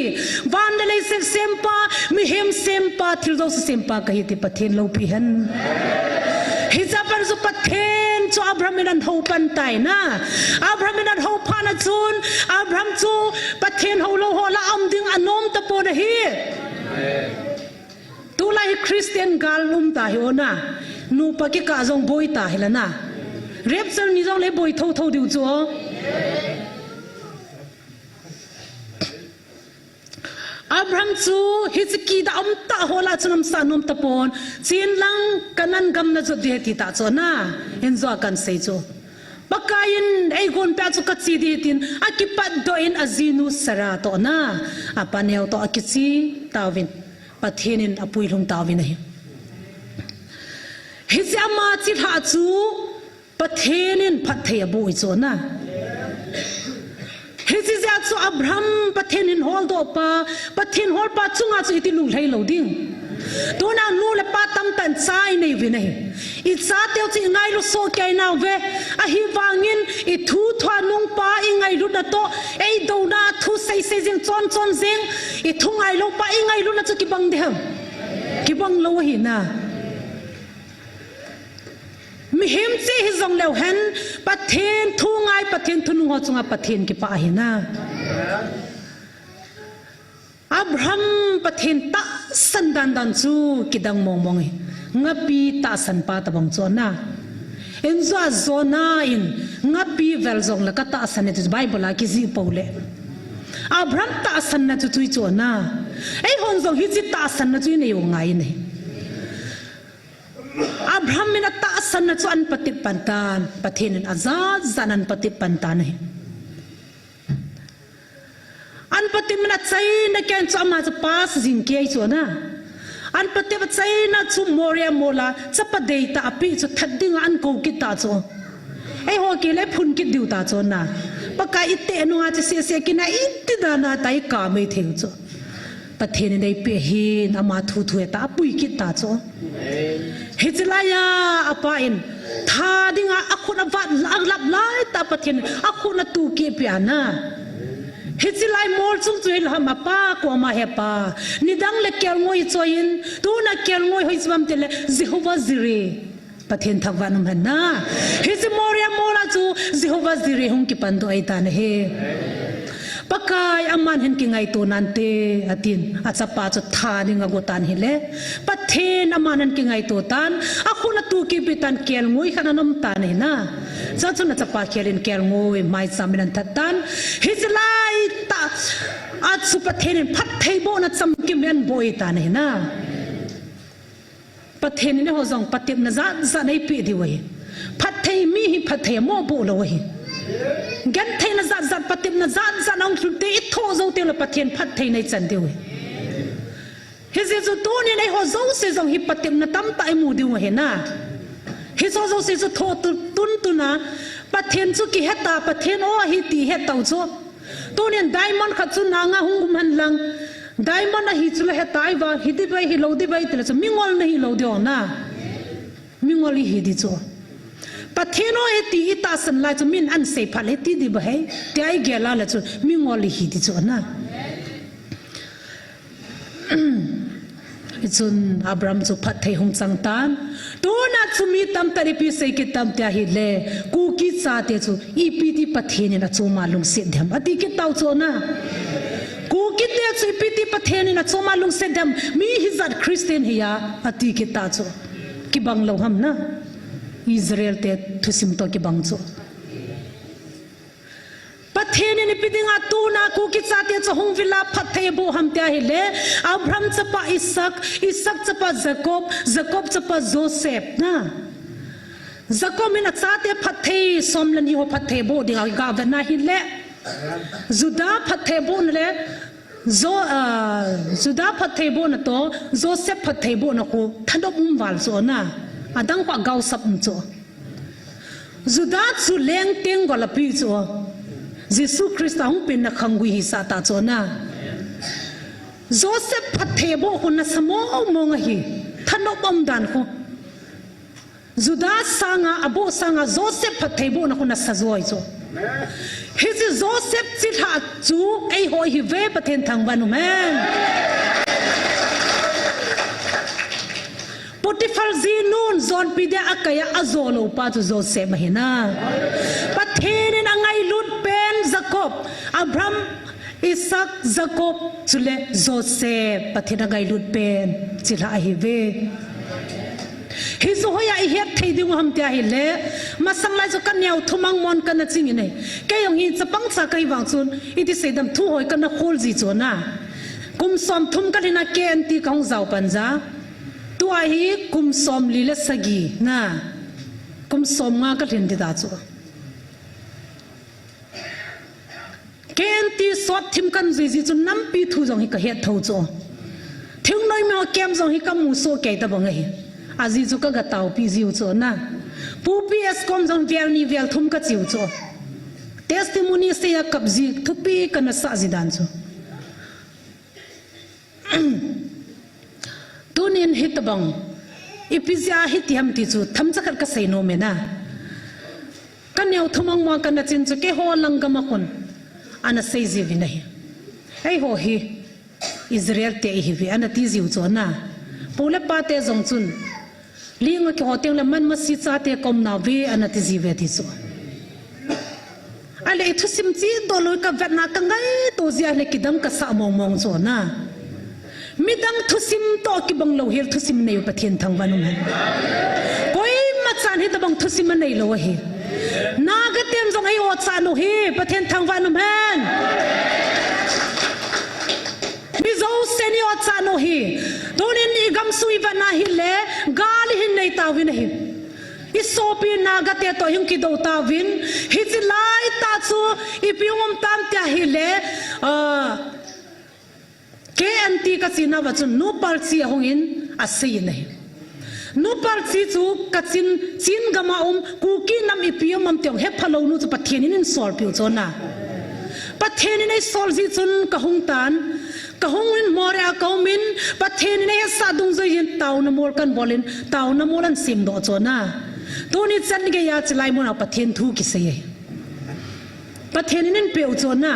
van le lei se simpa mi him simpa thil zo se simpa ka hi ti pathen lo pi han hijapan su pathen chu Abraham in ho pan tai na Abraham in ho phana chun Abraham chu pathen ho lo ho la am ding anom ta po na hi tu lai Christian gal ta hi ona nu pa ki ka jong boy ta hi la na rep sel ni jong le boy tho diu chu Abraham chu hizki da amta hola chunam sanum tapon chin lang kanan gam na chu de ti ta cho na enzo kan sei chu bakain ei gon pa chu ka chi di tin akipat do in azinu sara to na apaneu to akichi tawin pathenin apui lung tawin hi hizama chi tha chu pathenin phathei bu i cho na hezi za chu Abraham pathen in hol do pa pathen hol pa chunga chu iti lung hlei lo ding tuna nu le pa tam tan chai nei vi nei I cha teu chi ngai lu so kai na ve a hi wangin I thu thwa nung pa I ngai lu na to ei do na thu sei sei jing chon chon jing I thu ngai lo pa I ngai lu na chu ki bang de ham ki bang lo hi na mi him chi hi zong leo hen pathen thu ngai pathen thu nung ho chunga pathen ki pa hi na Abraham pathen ta san dan dan chu kidang mong mong hi ngapi ta san pa ta bang chona enzo zona in ngapi vel zong la ka ta san ne Bible la ki zi pole Abraham ta san na chu chui chona ei hon zong hi chi ta san na chui ne yo ngai ne Abraham mina ta san na chu an patit pantan pathen azad zanan patit pantan hi an pati mina chai na ken chama cha pas jing ke chu na an pati ba chai na chu moria mola chapa dei ta api chu thading an ko ki ta chu ei ho ki le phun ki diu ta chu na paka ite anu a che se ki na itti da na tai ka mai theng chu ประเทศในเปียหินอามาทูถวยตาปุยกิตตาโจเฮจิลายาอปาอินทาดิงาอคุนวัดลังลับไลตาประเทศอคุนตูเกปียนาเฮจิลายมอลซุงจุยลหมาป้ากว่ามาเฮปานิดังเล็กเกลงวยจอยนตูนักเกลงวยหอยสวมเตเลซิโฮวาซิเรประเทศทักวานุมหันนาเฮจิมอริยามอลาจูซิโฮวาซิเรฮงกิปันโดไอตานเฮปากายอามันเห็นกิ่งไอตัวนั้นเตอตินอาจจะป้าจะทานิงากตันเฮเลประเทศอามันเห็นกิ่งไอตัวตันอาคุณตูกิปิตันเกลงวยขนาดน้ำตาเนนะจะจุนอาจจะป้าเกลินเกลงวยไม่สามินันทัดตันเฮจิไลตาอาจสุประเทศพัดเทโบนัดสมกิมเอ็นโบยตาเนนะประเทศนี้เขาส่งประเทศนั้นจะได้ปีดีไว้พัดเทมีพัดเทโมโบเลย กันเทนจัดปฏิบัติจัดน้องสุดที่อิทโธโจเตลปฏิญพัดเทในจันเดียวเฮ้ยจะตัวนี้ในหัวโจเสจงฮิปฏิบัติตั้มตายมูดีวะเห็นนะเฮ้ยโจเสจโทตุนตุนะปฏิญสุกิเฮตาปฏิญโอฮิตีเฮตาโจตัวนี้ไดมอนด์ขัดสุนางาหุงกุมันลังไดมอนด์ฮิจุลเฮตายว่าฮิติไปฮิโลดีไปแต่ละจะมิงวอลनहींฮิโลดีอ๋อนะมิงวอลฮิดีโจประเทศโน้เอตีอิตาสันไลจะมินอันเสพเลตีดีบ่ให้แต่ไอเกล่าละจุมิงอลิฮิดิจุนะจุนอับรามจุพัดไทยหงสังตานตัวนัดจุมีตามตาริพิเศษกิตามเตียหิเลกูกิจาเตจุอีปีที่ประเทศนี่นะจุมาลุงเสด็จอดีกิตาวจุนะกูกิเตจุอีปีที่ประเทศนี่นะจุมาลุงเสด็จมีฮิจัดคริสเตียนเฮียอดีกิตาจุกิบังเราหำนะอิสราเอลเตทุสิมโตกิบังโจประเทศนี้พิจารณาตูนากูกิจาเตจะหงวิลาพัทเทโบฮัมเตียฮิเลอับรามจะปะอิสักจะปะยาโคบจะปะโจเซฟนะยาโคบมินักซาเตพัทเทสมลันยิโอพัทเทโบดิงากาเวนาฮิเลจุดาพัทเทโบนเลจุดาพัทเทโบนโตโจเซฟพัทเทโบนกูทันดบุมวาลโซนะอาดังกว่าเกาสับมุจจุดาจุเลงเต็งกว่าละปีจัวเยซูคริสต์องเป็นนักขังกุยฮิสาตาจัวนะโจเซฟพัทเทโบคนน่ะสมองมองหิท่านอบอมดันคนจุดาสังอาอโบสังอาโจเซฟพัทเทโบนะคนน่ะสะจอยจัวเฮ้ยโจเซฟจิตหาจูไอหอยฮิเวประเทศทางวันแมนปฏิฟัลจีนูนจอนปีเดียอากายอาโซโลปาตุโจเซมาเห็นนะประเทศนี้นังไงลุดเป็นยาโคบอับรามอิสักยาโคบจุเลโจเซประเทศนังไงลุดเป็นจิลาฮิเวฮิโซฮยาอิเฮตเทดิงฮัมเตียฮิเลมาสังไลจุกันเนียวทุมังมอนกันนะจริงเนี่ยแกยังหินจะปังสักไอวังซุนอิติเสดมทุหอยกันนะโคลจีจวนะกุมสอมทุมกันนะเกนตีของเจ้าปัญจาตัวฮีกุมสอมลีเลสกีนะกุมสอมงาก็เห็นดีตาจัวเกนตีสอดทิมกันจีจีจนน้ำปีทูจงฮิกะเฮ็ดทูจัวถึงน้อยแมวแกมจงฮิกะมูโซเกตะบังเฮอาจีจุกะกะตาวปีจิวจัวนะปูปีเอสคอมจงเวลนีเวลทุมกะจิวจัวเทสติโมนีเสียกับจีทุปีกันนะสะจิดันจัวตัวนี้ฮิตบังอีพิจาฮิตยามติจูทำจักรก็ใส่โนเมนะกันเยาทุมังมากันนะจินจุเกหัวลังกมาคนอันนั้นใส่จีวินัยไอ้หัวฮีอิสราเอลเตะฮีวิอันนั้นที่จิวจวนนะปูเลปาเตจงจุนเลี้ยงก็หัวเตียงละมันมัสยิดซาเตะกอมนาวีอันนั้นที่จิวเวทิจูอะไรทุสิมจีโดลุยกับเวนักกันไงตัวเสียเล็กดังก็สามมองจวนนะมิดังทุสิมโตกิบังโลเฮลทุสิมในประเทศทางวันนั้นก็อีมาจานให้ตบังทุสิมในโลเฮลนากเตียนจงไอโอจานโลเฮประเทศทางวันนั้นมิโซเซนิโอจานโลเฮตัวนี้นี่กำสุยวันนาฮิเลกาลิหินในตาวินเฮอิโซปีนากเตียตัวยุงกิโดตาวินฮิจิไลตาซูอีพิวมตามเตียฮิเลแกอันตีกัสินาวัจุนูปาร์ซีหงอินอาศัยเนี่ยนูปาร์ซีจูกัสินจินกามากูกินน้ำอีพิวมัมเตียงเฮพะโลนูจูปัทเทนินสอลพิวจนะปัทเทนินสอลจีจุนกะหงตัน กะหงมินมอเรียกะมินประเทศนี้สะดุงจะยินเต่านโมลกันบอลินเต่านโมลันซิมโดโจน่าตัวนี้จันนี่ก็อยากจะไล่มันเอาประเทศทุกิเสียประเทศนี้เปรี้ยวโจน่า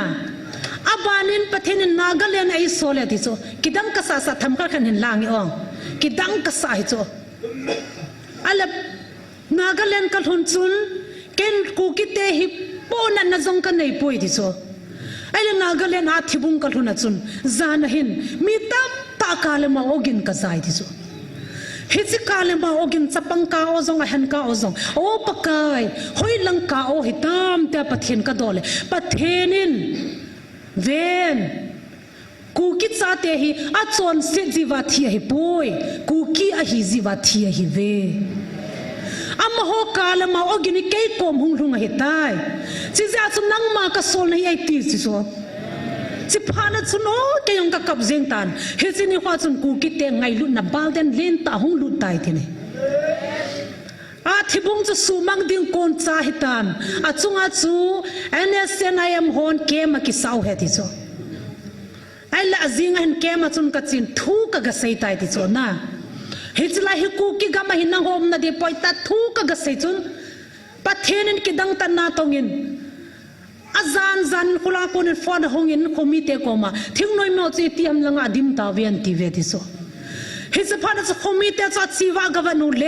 อาบานินประเทศนี้นากัลเลนไอโซเลติโจกิดังกษัตริย์ทำกันขันเห็นลางอีอ่องกิดังกษัตริย์โจอะไรนากัลเลนกัลหุนซุนเกณฑ์กูกิเตฮิปโอนันน่ะจงกันในป่วยดิโซไอ้เรื่องนากัลเลนอาทิบุงกัลหุนซุนจานหินมีตับตากาเลมาโอกินกษัตริย์ดิโซฮิจิกาเลมาโอกินจับปังกาโอซงหันกาโอซงโอปะกายหอยลังกาโอหิตามแต่ประเทศก็โดนเลยประเทศนินเวนกูคิดซาเตหิอาจวนเสจิวัติหิป่วยกูคิอาหิจิวัติหิเวอามาโฮกาลมาโอกินิเกยกอมหุงหุงหิตายจิจะอาจนังมากระสนให้ไอตีสิโซจิพานัดสุนโอเกยงกับกับเจงตันเฮจินิฮวาจุนกูคิดเตงไงลุนนับบาลเดนเลนตาหุงลุตายทีนี่อาทิบุงจะสูมังดิ่งโกนจ่าหิตันอาจุงอาจูเอ็นเอสเอ็นไอเอ็มฮอนเกมากิสาวเฮติโซไอ้ละจิงเห็นเกมาจุนกัดจินทุกกะเสยตายติโซนะเฮจิลาฮิกูกิกามาหินังโฮมนาเดปอยตัดทุกกะเสยจุนประเทศนั้นกิดังตันนาตงอินอาจารย์จันคุลาปนิฟอดหงอินคอมิเตโกมาทิ้งน้อยเมื่อจีตีมลังอดิมตาเวียนทีเวติโซเฮจิพานัสคอมิเตจัดซีวากวันนูเล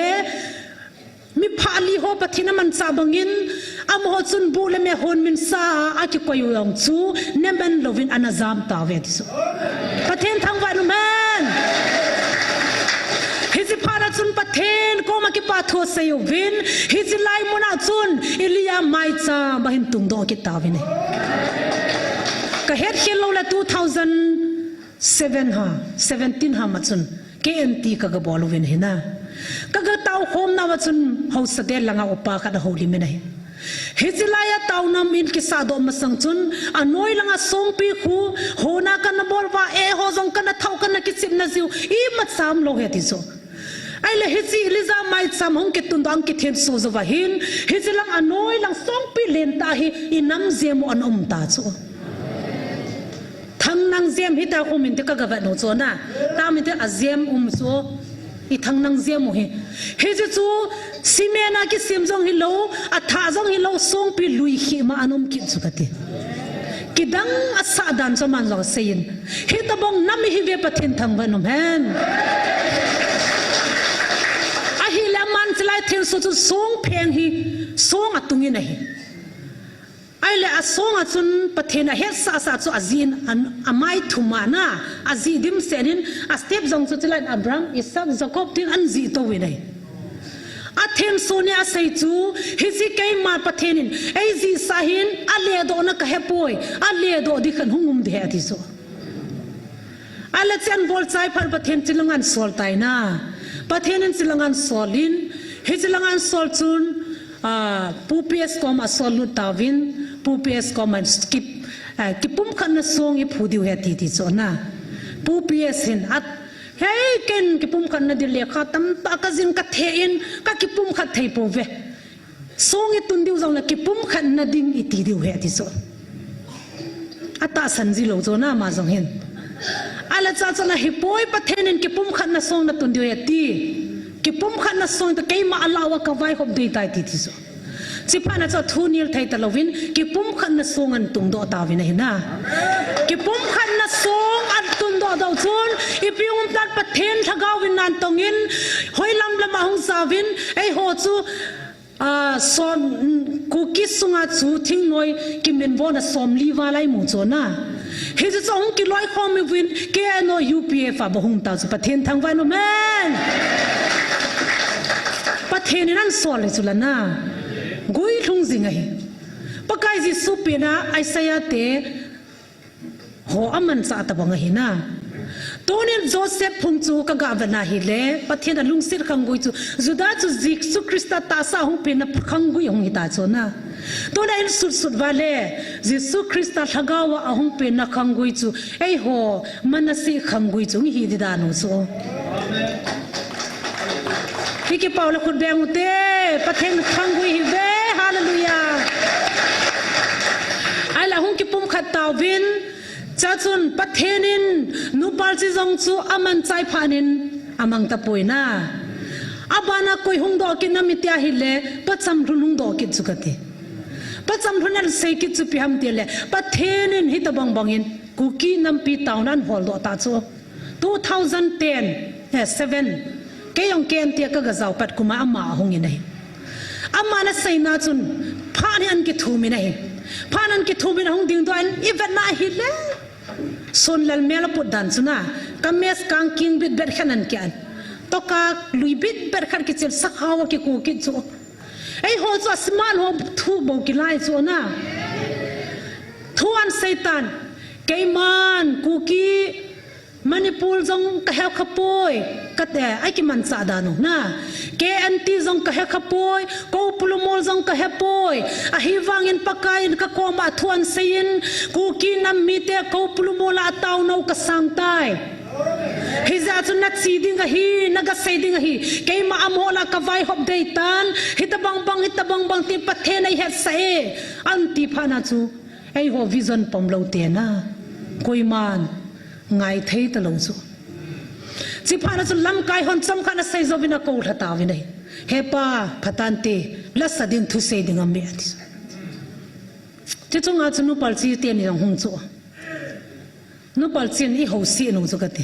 มีพาลีโฮปะทินามันซาบังอินอามโฮซุนบูเลเมฮอนมินซาอากิกวยยองซูเนมันโลวินอนาซามตาเวติโซประเทศทางวันแมนฮิจิพาราจุนประเทศก็มากิปาทัวเซยวินฮิจิไลมุนาจุนอิลียาไมซาบาหินตุงโดกิตาวินก็เฮ็ดเฮลโลละ2007 17มาจุนเกนตีกะกะบอลวินเฮนะกะกะตาวโฮมนาวจุนเฮาสเดลลังอุปากะดะโฮลิมินะฮิจิลายะตาวนามินกิซาโดมสังจุนอโนยลังสงปีคูโฮนากันบอลว่าเอโฮซงกันเท่ากันกิซิมนะซิวอีมัดสามโลเฮติโซไอ้เละฮิจิลิซาไม่สามหงกิตุนดังกิเทียนโซซวะหินฮิจิลังอโนยลังสงปีเลนตาฮิอินัมเซมอันอมตาโซทั้งนังเซมฮิตาคุมินเตกะกะวะโนโซนะตามิเตอะเซมโซอีทั้งนังเซมโฮฮิจิจูซิเมนากิซิมจงฮิโลอัฐาจงฮิโลสงปีลุยฮิมาอันอมกิจุกะติกิดังอัสซาดันสมันลอเซยินฮิตาบงนัมฮิเวปะทินทังวะนมแฮนฮิลามันจะไล่เทียนสุดสงเพลงฮีสงอัตุงินะฮีไอ้เล่สงอัตุนประเทศเฮสซาสุอาจีนอันไม่ทุมานะอาจีดิมเซนินอาสเตปจงสุดจะไล่อับรามอิสากจักอบทินอันจีโตวินัยอาเทนโซเนียใส่จูฮิซิเกย์มาประเทศนินไอจีสาหินอัลเลโดนักเฮปอยอัลเลโดดิขันหุ่มเดียติโซอัลเลเซนบอลใจพันประเทศจิลงันสอลไตนะประเทศนั้นจิลงันสอลินเฮจิลงันสอลจุนปูเปียสก็มาสอลลุตาวินปูเปียสก็มาสกิปกิปุ่มขันนสงอีผู้ดิวเฮติติโซนะปูเปียสหินอัดเฮ้ยเก่งกิปุ่มขันนดิเลขาตั้มตากระจินกัดเทียนกักิปุ่มขัดเทียปูเวสงอีตุนดิวจังละกิปุ่มขันนดิ่งอีตีดิวเฮติโซอัตตาสันจิโลโซนะมาจังเห็นอะไรจ้าจ้านะฮิปโอยประเทศนั้นกิปุ่มขันนสงนัตุนดิวเฮติกิปุ่มขันนสงตะเกยมาอัลลอฮ์ว่ากับไว้ขบดีตายติติโซสิพานะจ้าทูนิลไทยตะลวินกิปุ่มขันนสงอันตุงโดตาวินะเห็นนะกิปุ่มขันนสงอันตุงโดดาวจุนอีพิวมตัดประเทศทะกาวินนันตงินหอยลำละมาหงสาวินไอโหจูสอนกูคิดสุงาจูทิ้งน้อยกิมเบนวอนะสอมลีวาไลมูโจนะเฮจะจ้องกิลอยคอมวินเกโนยูพีเอฟบะหงตาจุประเทศทางวันโนแมนประเทศนั้นสอนเลยจุลนะกุยทุ่งสิงห์ปะกายจิสุปีนะไอเสียเตหัวมันสะตะบังหินะตัวนี้โจเซฟพุงจูกะกาวันนาฮิเลประเทศนั้นลุงศิลขังกุยจูจุดาจูจิกสุคริสต์ตาสาหงเป็นขังกุยหงหิตาโจนะตัวนั้นสุดวาเลจิสุคริสต์ทากาวะหงเป็นขังกุยจูไอหัวมันสิขังกุยจูหิดิดานุโซพี่กิเปาละคุณแบงอุเต้ประเทศขังกุยฮิเวฮาเลลูยาไอละหงกิปุ่มขัดตาวิน จะจนประเทศนินนุปาร์จิจงจูอามันใจพานินอามังตะปุยนะอาบานาคุยหงดอกินนามิตยาฮิเลปัจจำรุนหงดอกิจุกติปัจจำรุนนั้นเสกิจุพิหามเตียเลประเทศนินฮิตบังบังอินกุกีนัมปีตาวนั้นฮอลโดตาจู2010 เกยองเกนเตียกกะเจ้าปัดกุมาอามาหงอินเลยอามานะใส่นาจุนพานี่อันกิทูมินะฮิพานันกิทูมินะหงดิ่งตัวอันอีเวนนาฮิเลส่วนแล้วเมลปุดดันสุนะกัมเมสกังคิงบิดเบ็ดขนาดกันตกาลุยบิดเบ็ดขนาดกิจสักฮาวกิกูกิจโซไอหัวจะสมาร์ทหัวทูบกิไลโซนะทวนเซตันเกมันกูกีมันนี่พูลจงกะเฮขปอยกะแต่ไอกิมันซาดานุนะเกอันตีจงกะเฮขปอยกูพูลมอลจงกะเฮปอยอะฮิวังอินปะกายนกะโกมาทวนเซยินกูกีนัมมิเตกูพูลมอลอาตาวนูกะสังไตฮิซาจุนัดซีดิงะฮีนักเซดิงะฮีเกมาอโมลากะไวฮอบเดตันฮิตบังบังติปะเทนไอเฮดเซอันติพานาจูไอหัววิจนปมโลเตนะกุยมันไงเทยตะลงจูสิพานาจูลำกายหอนจำคันเซจวินาโกลตาวินัยเฮปาพัตันเตลัสดินทุเซดิงะเมียติจะจงอาจนุปัลซีเตียนี่หงจูนุปัลซีนี่หัวซีนงจูกติ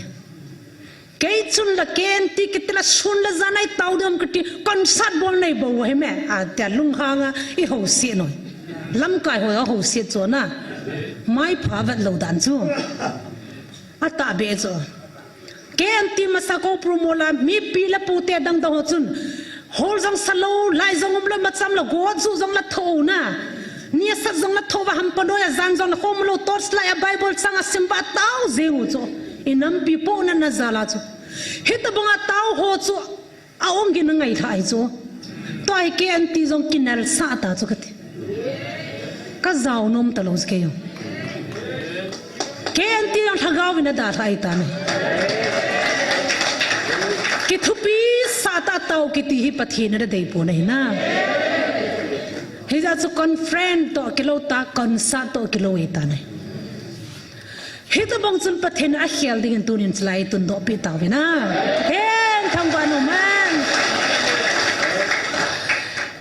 เกยจุนละเกนตีกิตละชุนละจานไอตาวดมกติคอนเสิร์ตบอลในบ่าวให้แม่แต่ลุงหางอีหัวซีนอยลำกายหัวหัวซีจูนะไม่พาวัดเหล่าดันจูอัตตาเบจูเกนตีมาสักโอปรุโมลามีปีละปูเตดังดงจุนโฮลจังสโลไลจังอุมละมาจำละกอดจูจังละโทนะเนี่ยสักจังละโทว่าฮัมปนอยจันจังละโฮมโลตอสไลอะไบเบิลสังอาสิมบะตาวเซวจูอินัมปีโปนันนาซาลาจูฮิตบังอาตาวโฮจูอาองกินไงท่ายจูตัวไอเกนตีจงกินนัลซาตาจูกติก็เจ้านมตลอดเกยเกนตียังทักเอาวินาดาท่ายตาเนี่ยกิทุปีซาตาตาวกิติฮิปะทีนระเดยปูนนะฮิจาจูคอนเฟรนต์ตัวกิโลตาคอนซาตัวกิโลเอตาเนี่ยฮิตบังจุนปะเทนอาเขียลดิ่งตุนินสไลตุนดอปิตาวินาเฮนทำวานุมัน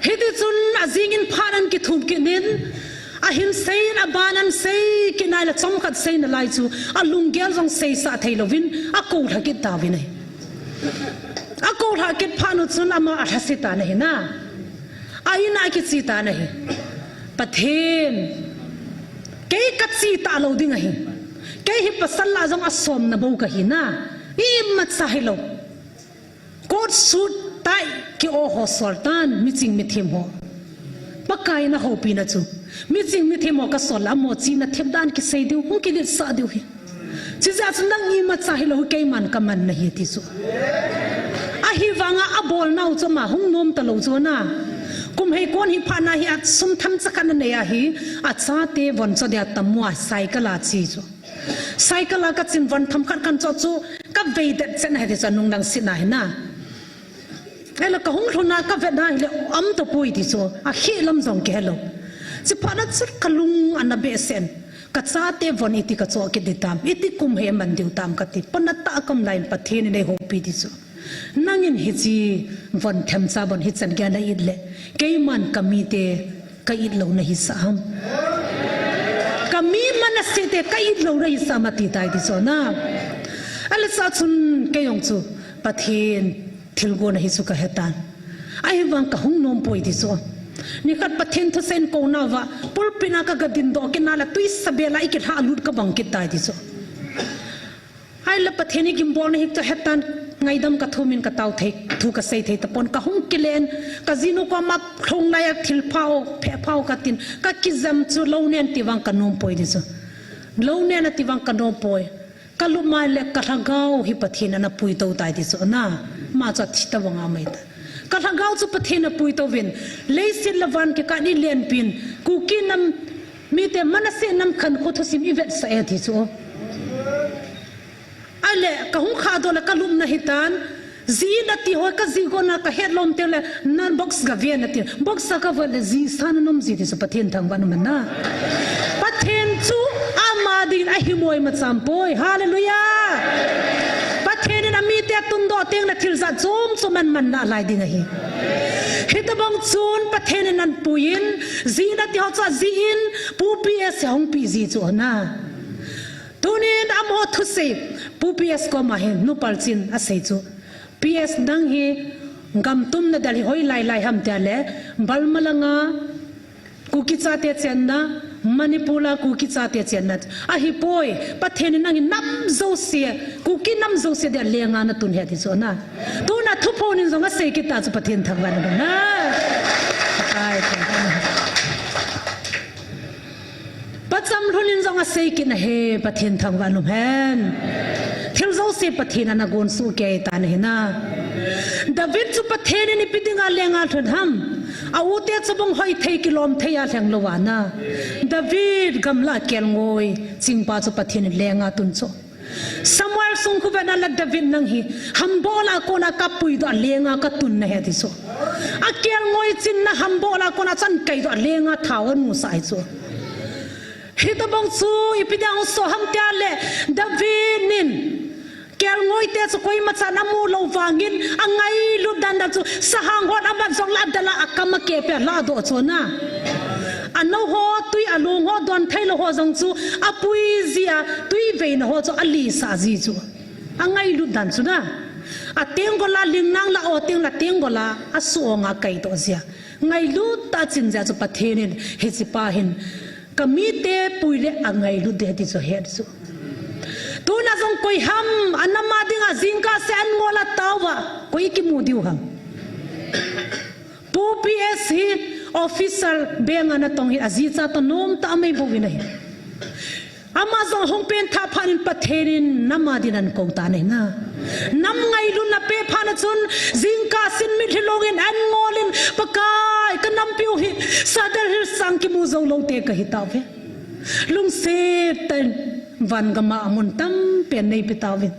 ฮิตจุนอาจิงินพานันกิทุบกินินอาหินเซนอาบานันเซกินายละจอมขัดเซนอะไรจูอาลุงเกลจงเซสาเทลวินอากูทักิตาวินัยอากูทักิตพานุจุนอามาอัฐสิตาเนหินะอายินากิจิตาเนหิปะเทนเกยกัดสิตาโลดิ่งหิเกยฮิปสัลลาจงอสอมนบูกะหินะอิมัดซาฮิโลกอดสุดไตกิโอโฮสอลตันมิจิงมิเทมโฮปะกายนะโฮปีนะจูมิจิงมิเทมโฮกะสอลละโมจีนะเทบดานกิเซดิวหุกิดิซาดิวฮิจิจาจุนังอิมัดซาฮิโลเกยมันกะมันนะฮิติจูอะฮิวังอะบอลนาอูจมาหุงนมตะโลจูนะกุมให้ก้นหิพานาฮิอัดซุมทำสักกันเนียฮิอัดซาเตวันจอดยาตัมวัวไซกลาจีจูไซกลากัดจินวันทำขันกันจอจูกับเวดเซนให้ดิฉันนุ่งดังสินายนะไอ้ละก็หงทุนากับเวดได้เลยอัมตะปุยดิจูอะขี้ลำจงแกลสิพานัดสุดขลุงอันนับเบเซนกัดซาเตวันอิติกัดโซกิดิตามอิติกุมเฮมันดิวตามกัดติปนัตตะกำไลน์ปะเทนในโฮปีดิจูนั่งยินฮิจีวันเทมซาบันฮิจันแกได้ยินเลยเกยมันกมีเตกยิดเหล่าในฮิสามกมีมันเสเตกยิดเหล่าในฮิสามติดใจดิโซนาอัลซาซุนเกยองจูปะเทนทิลโกนฮิสุกะเฮตันไอ้วังกะหงนมปอยดิโซนี่กัดปะเทนทุเซนโกนาวะปุลปินักกะดินโดกินาละตุยสเบลาอิกิฮาลุดกะบังกิตายดิโซไอ้ละปะเทนิกิมบอลฮิตะเฮตันไงดำกระทุมินกระเตาเทกถูกกระเซยเทตะปนกระหงกิเลนกระจินุกว่ามาพงนายทิลเผาแผ่เผากระตินกระกิจำจูโลเนียนติวังกระนมปอยดิจูโลเนียนติวังกระนมปอยกะลุมาเล็กกระทางเกาฮิปะเทนนับปุยโตตายดิจูน่ามาจัดทิตะวังอาไม่ตกระทางเกาจูปะเทนนับปุยโตวินเลสิลวันกิการนี่เลียนปินกูกินนำมีแต่มันเสนำขันโคทุสิมอีเวตเสียดิจูอะไรก็หงขาดแล้วก็ลุมนะฮิตันจีนัดที่หัวก็จีก็นักเฮดลมเตลนั่นบ็อกซ์กับเวียนนัดที่บ็อกซ์กับเวียนจีสานนมจีที่สุดประเทศทางวันมันนะประเทศจูอามา din a himoi ma champoi hallelujah pathen na mi te tun do teng na thil za chom choman man na lai ding hi hitabang chun pathen nan puin zina ti ho cha zin pu ps hong pi ji chu na tunin amo thu se pu ps ko ma hen nu palchin a sei chu ps dang hi gam tum na dali hoi lai lai ham ta le balmalanga kuki cha te chen na manipula kuki cha te chen na a hi poi pathen nang nam zo se kuki nam zo se de lenga na tun he ti so na tu na thu phonin zo nga se ki ta chu pathen thangwan na ai pacham thunin zo nga se ki na he pathen thangwan lu hen thil zo se pathen na gon su ke ta ne na David chu pathen ni pitinga lenga thun ham au te chabong hoi thei kilom theya thang lowana David gamla kel ngoi chingpa chu pathen lenga tun cho Samuel sung khu bana la David nang hi hambola kona kapui do lenga ka tun na he ti so a kel ngoi chin na hambola kona chan kai do lenga thawan mu sai cho hitabong chu ipidang so ham tia le David nin kel ngoi te chu koi ma chan amu lo wangin angai lu dan da chu sahang hot abam song la dala akama ke pe la do cho na ano ho tui alung ho don thailo ho jong chu apui zia tui vein ho chu ali sa ji chu angai lu dan chu na ateng gola lingnang la o teng la teng gola asonga kai to zia ngai lu ta chin ja chu pathenin he chi pa hin kamite puile angai lu de ti chu he chu tu na jong koi ham anama dinga zingka se an ngola tawa koi ki mu diu ham pu ps hi officer benga na tong hi aziza to nom ta mai bo wina hi amazon hong pen tha phanin patherin namadinan ko ta ne na nam ngai lu na pe phana chun zingka sin mi thilongin an ngolin pakai ka nam piu hi sadar hil sang ki mu zo lo te ka hi ta ve lung se tan van gama amun tam pen nei pitawin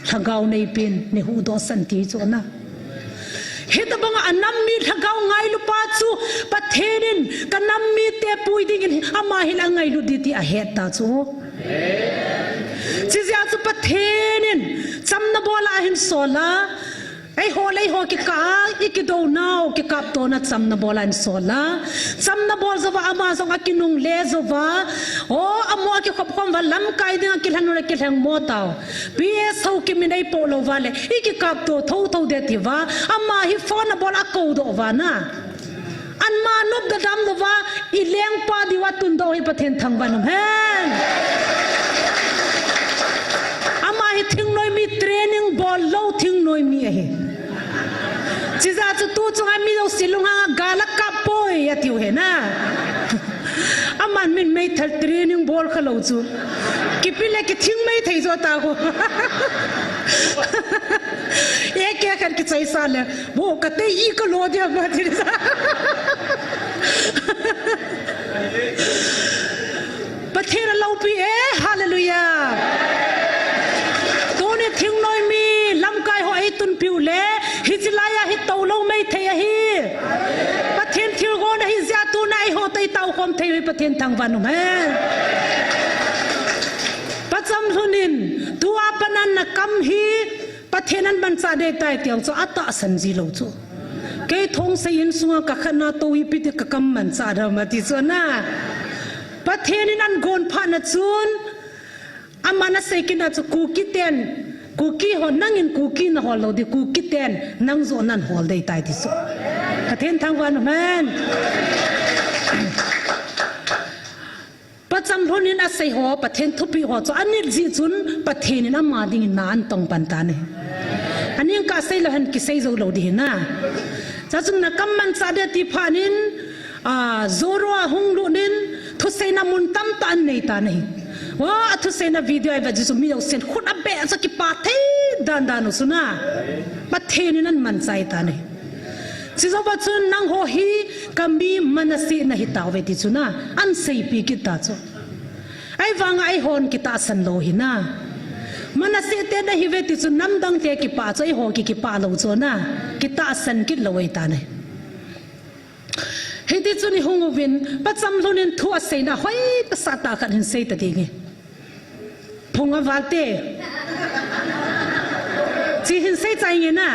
thagau nei pin ni hu do san ti chu na hitabanga anam mi thagau ngai lu pa chu patherin kanam mi te pui ding ama hil angai lu diti a het ta chu chizia chu patherin chamna bola hin sola ai ho ki ka iki do now ki kap to na chamna bola in sola chamna bol zawa ama song akinung le zawa o amo ki khop khom wa lam kai ding ki hanure ki hang mo taw ps ho ki minai po lo wale iki kap to tho de ti wa ama hi phone bola ko do wa na an ma nop da dam do wa I leng pa di wa tun do hi pathen thang wa nom hen ama hi thing noi mi training bol lo thing noi mi he chiza chu tu chunga mi lo silunga galak ka poi atiu he na aman min mai thal training bol khalo chu kipile ki thing mai thei zo ta ko ek ek kan ki chai sa le bo ka te I ko lo dia ba thir sa pathera lo pi hallelujah tone thing noi mi lam kai ho ai tun piu le hijlaya hi to lo mai thei hi pathen thil go na hi za tu nai ho tai tau khom thei pathen thang van me pacham thunin tu apanan na kam hi pathenan ban cha de tai tiang cho ata san ji lo chu ke thong se in sunga ka khana to wi pi ka kam man cha da ma ti cho na pathenin an gon pha na chun amana se kina chu ku ki ten kuki ho nangin kuki na hol lo di kuki ten nang zo nan hol dei tai ti so pathen thang wan man pacham ronin a sei ho pathen thupi ho cho anil ji chun pathen na ma ding nan tong pan ta ne aning ka sei lo han ki sei zo lo di na cha chung na kam man cha de ti phanin a zoro hung lu nin thu sei na mun tam ta an nei ta nei wa athu sei na video ai vaji so mi yo sen khut abe sa ki pa the dan dan no suna pathen nan man chai ta nei si zo ba chun nang ho hi kambi manasi na hitawe ti chuna an sei pi ki ta cho ai wanga ai hon ki ta san lo hi na manasi te na hi ve ti chu nam dang te ki pa cho ai ho ki pa lo cho na ki ta san ki lo ai ta nei he ti chu ni hung win pa cham lunin thu a sei na hoi ta sa ta khan hin sei ta ding งอวาเต้จีหินเสียใจเงี้ยนะ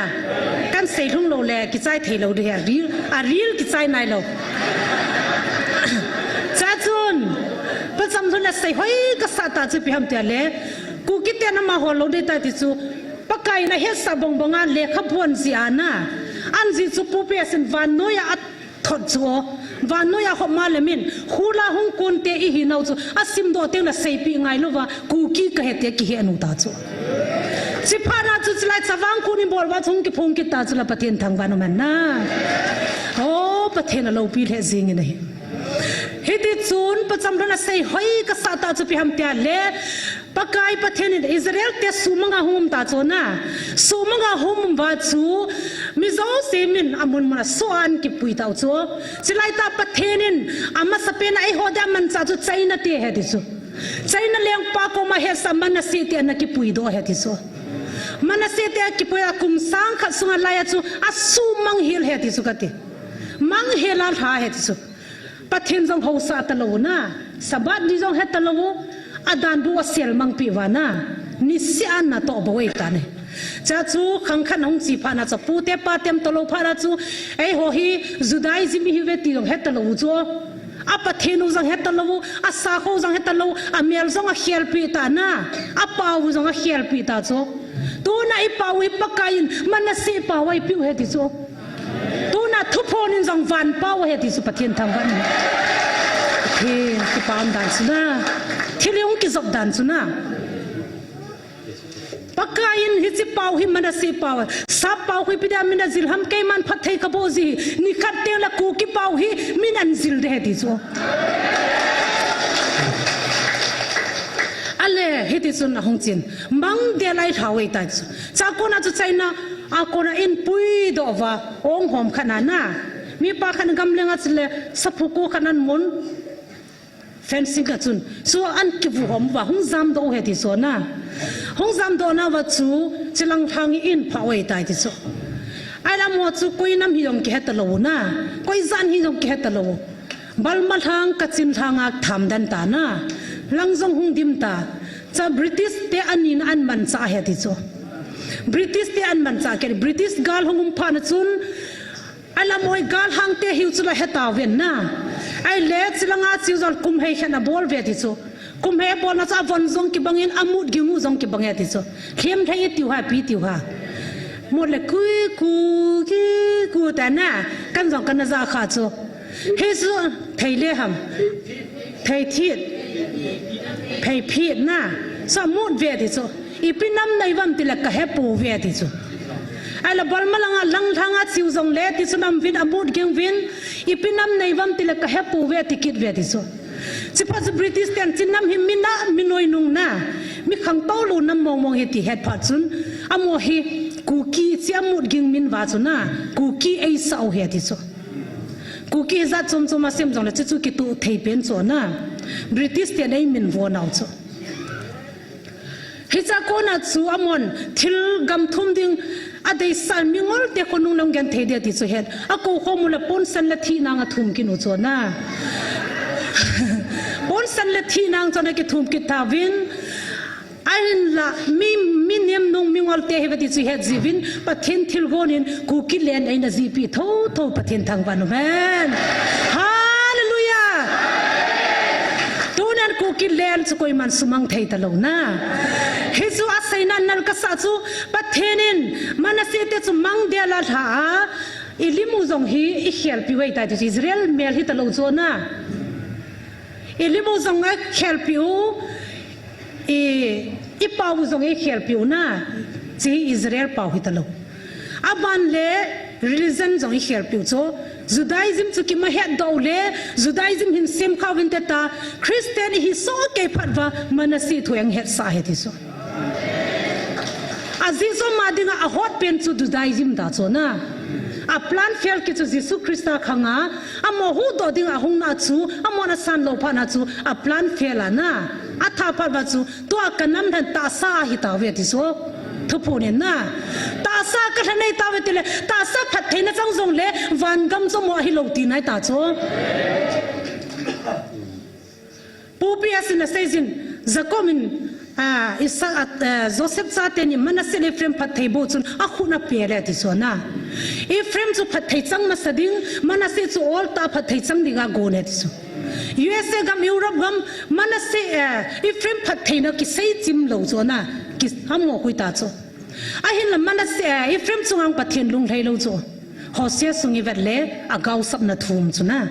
กันเสียทุ่งโลแลกิจใจเทโลเดียรีลกิจใจนายโลจ้าจุนประจำทุนละเสียห้อยก็สาตาจะไปทำเตียเล่กูคิดเตียนมาหัวลงได้แต่ติจูปะไก่นะเฮ็ดสะบงบงานเล่ขบวนเสียนะอันจีจูปูเปียสินวันน้อยอัดถอดจัววันน้อยขบมาเลมินฮูลาฮงกุนเตอีหินเอาจูอาซิมโดเตียงละเสียปีไงลูกว่ากูคิดก็เฮ็ดเตียกิเฮนุตาจูสิพานาจูจะไล่สว่างกูนี่บอกว่าชงกิพงกิตาจูละปะเทียนทางวันมันนะโอ้ปะเทียนเราปีเทซิงนี่ฮิติจูนประจำรันเสียห้อยก็สาตาจะไปทำเตียเล่ปะกายประเทศอิสราเอลเตสูมังอาหุมตาจูนะสูมังอาหุมบาจูมิโซเซมินอามุนมันสวนกิปุยตาจูสิไลตาประเทศนินอามาสเปนไอโฮดามันจาจูใจนัดเตะเฮติจูใจนัดเลี้ยงปากอมาเฮสมันนัสเซเตนักกิปุยโดเฮติจูมันนัสเซเตกิปุยอาคุมสังขัดสุงลายจูอาสูมังเฮลเฮติจูกันติมังเฮลาหาเฮติจูประเทศจงหัวสาตลอนะสบัดดิจงเฮตลออาดานบัวเสียลมังปีวานะนิสิอันน่ะต่อบ่อยกันจ้าจูขังขันหงสีพานะจะพูดเตปาเต็มตลอพานะจูไอ้หัวฮีจุดายจิมีฮิเวติจงเฮตลอจูอาประเทศนู้จงเฮตลออาสาเขาจงเฮตลออาเมลจงอาเขียลปีตานะอาปาวจงอาเขียลปีตาจูตัวน่ะไอ้ปาวไอ้ปากายมันน่ะเสียปาวไอ้ปิวเฮติจูตัวน่ะทุพโพนินจงวันปาวเฮติจูประเทศทางวันเฮ้ที่ปามดันสุนะที่เลี้ยงกิจบดันสุนะปากกายินฮิจิปาวหิมันสีปาวสับปาวหิพิดามินาซิลฮัมเกมันพัดเทกบอซีนิคัดเตละกูกิปาวหิมินันซิลเดฮติโซอะไรฮิติสุนนะฮงจินมังเดลัยท้าวไอ้ตายสุจากคนอาจจะใจนะอาคนอินปุยดอว่าองหอมขนาดน่ะมีปากขันกำลังอาจจะเลยสับผูกขนาดมุนเฟนซิงกันจุนส่วนอันกิบุหอมว่าหงจำโดเฮติโซนะหงจำโดนะว่าจูจะลังทางอินพาวไอ้ตายติโซไอ้ละมัวจูกุยน้ำหิยงเกตตะโลนะกุยจันหิยงเกตตะโลบัลมาทางกัดจินทางอักทำดันตานะลังจงหงดิมตาจะบริติสเตอันนินอันมันจ่าเฮติโซบริติสเตอันมันจ่าเกตบริติสกาลหงพานะจุนไอ้ละมวยกาลหังเตหิวจุละเฮตาเวนนะไอ้เล็กสิลังอาซิวจัลคุมเฮชนะบอลเวติโซคุมเฮบอลนะซาวันซงกิบังอินอามุดกิงูซงกิบังเฮติโซเข้มไทยติวฮาปีติวฮาหมดเลยกูแต่น่ะกันซงกันนะซาขาโซเฮซูไทยเลหัมไทยทีดไทยพีดน่ะสามุดเวติโซอีพินัมในวันติละกะเฮปูเวติโซไอ้ละบอลมาลังทางอาซิวซงเลติสุนัมวินอามุดกิงวินอีพินัมในวันติละกะเฮปูเวติกิดเวติโซสิพัสบริติสเตียนจินน้ำหิมินะมินอยนุงนะมิขังโตลูน้ำมองเฮติเฮดพัดซุนอโมเฮกูกีเสียมุดกิงมินวาซุนะกูกีไอสาวเฮติโซกูกีจัดจมมาเสียมจงเลยจิจุกิตุเทเป็นโซนะบริติสเตียนไอมินวนเอาโซเฮจากคนอ่ะจูอมอนทิลกำทุ่มดิ่งอดีตสันมิงอลเด็กคนนุ่งลงกันเทเดียติโซเฮดอากูข้อมูลปนสันละที่นางทุ่มกินอุโซนะปนสันละที่นางจนได้กิทุ่มกิตาวินไอ้ละมีเนียมนุ่งมิงอลเตเฮติโซเฮดจีวินปะเทนทิลโกนินกูกิเลนไอ้นาจีปีโตปะเทนทางวันแมนฮาเลลูยาตัวนั้นกูกิเลนสกุยมันสุมังไทยตลอดนะเฮซูอาศัยนั้นนัลกษัตริย์ปะเทนินมันเสียเตจุมังเดียลาท่าอิลิมูซงฮีอิเขียลพิวไว้ตายที่อิสราเอลเมลฮิตลอดโซนะอิลิมูซงเขียลพิวอีปาวซงเขียลพิวนะที่อิสราเอลปาวฮิตลอดอาบันเล่ religion ซงเขียลพิวโซจุดายซิมสุกิมาเฮดดาวเล่จุดายซิมหินเซมข้าวินเตตาคริสเตียนฮิโซเกย์พัดว่ามันสีถวยงเฮดสาเฮติโซอาซิโซมาดิงอาฮอดเป็นจุดได้ยิมดาโซนะอาพลันเฟลกิจุยิสุคริสต์ขังอาโมหูดอดิงอาหงนาจูอาโมนาสันโลพานาจูอาพลันเฟลานะอาทาพัดว่าจูตัวกันน้ำทันตาซาฮิตาเวติโซทุพูเนี่ยนะตาซาก็ทันในตาเวติเลตาซาผัดเทนจังซงเลวันกำจมวฮิโลตีนายตาโซปูเปียสินเซซินจะก็มิน Isaac Joseph Zateni Manasseh Ephraim Pathai Botsun Akuna Pere Tisona Ephraim to Pathai Sang Masading Manasseh to all ta Pathai Sang Dinga Gonetisu USA gam Europe gam Manasseh Ephraim Pathai no Kisay Jim Lozona Kis Hamo Kuitazo Ahin la Manasseh Ephraim Sungang Pathin Lung Hai Lozo Hosea Sungi Vedle Agaw Sapna Thum Suna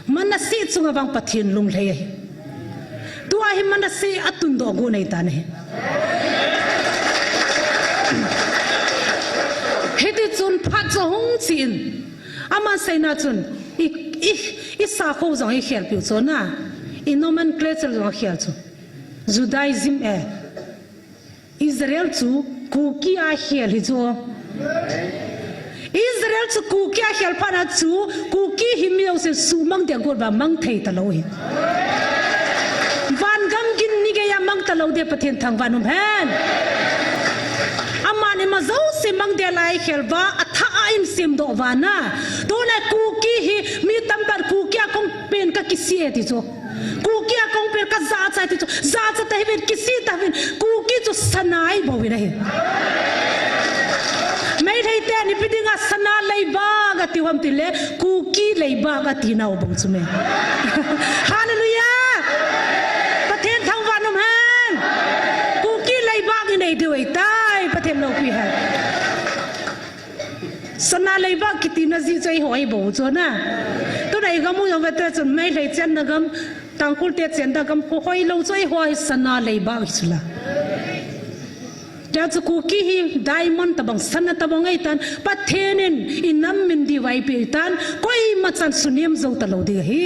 Manasseh Sungavang Pathin Lung Hai Tua hi Manasseh atun do go nei ta ne heti chun phat zo hong chin ama saina chun I sa kho zong hi khel piu chona I nomenclature zong khel chu Judaism Israel chu ku ki a khel hi zo Israel chu ku ki a khel phana chu ku ki hi miao se su mang de gor ba mang thei ta lo hi Van gam gin ni ga ya mang ta lo de pathen thang vanum han Amane ma zo se mang de lai khelwa atha ain sim do wana to na ku ki hi mi tam par ku kya kong pen ka kisi ti zo ku kya kong per ka za cha ti zo za cha ta hi kisi ta hin ku ki jo sanai bo wi nahi mai thai te ni pidinga sana lei ba ga ti hom ti le ku ki lei ba ga ti na bong chu me hallelujah Nei do ai tai pathem lo pi ha sana lei ba kiti na ji chai hoi bo cho na to dai ga mu yong ta chun mai lei chen na gam tangkul te chen da gam hoi lo chai hoi sana lei ba chula ja chu ku ki hi diamond tabang sana tabang ai tan pathenin inam min di wai pi tan koi ma chan suniem zo ta lo di hi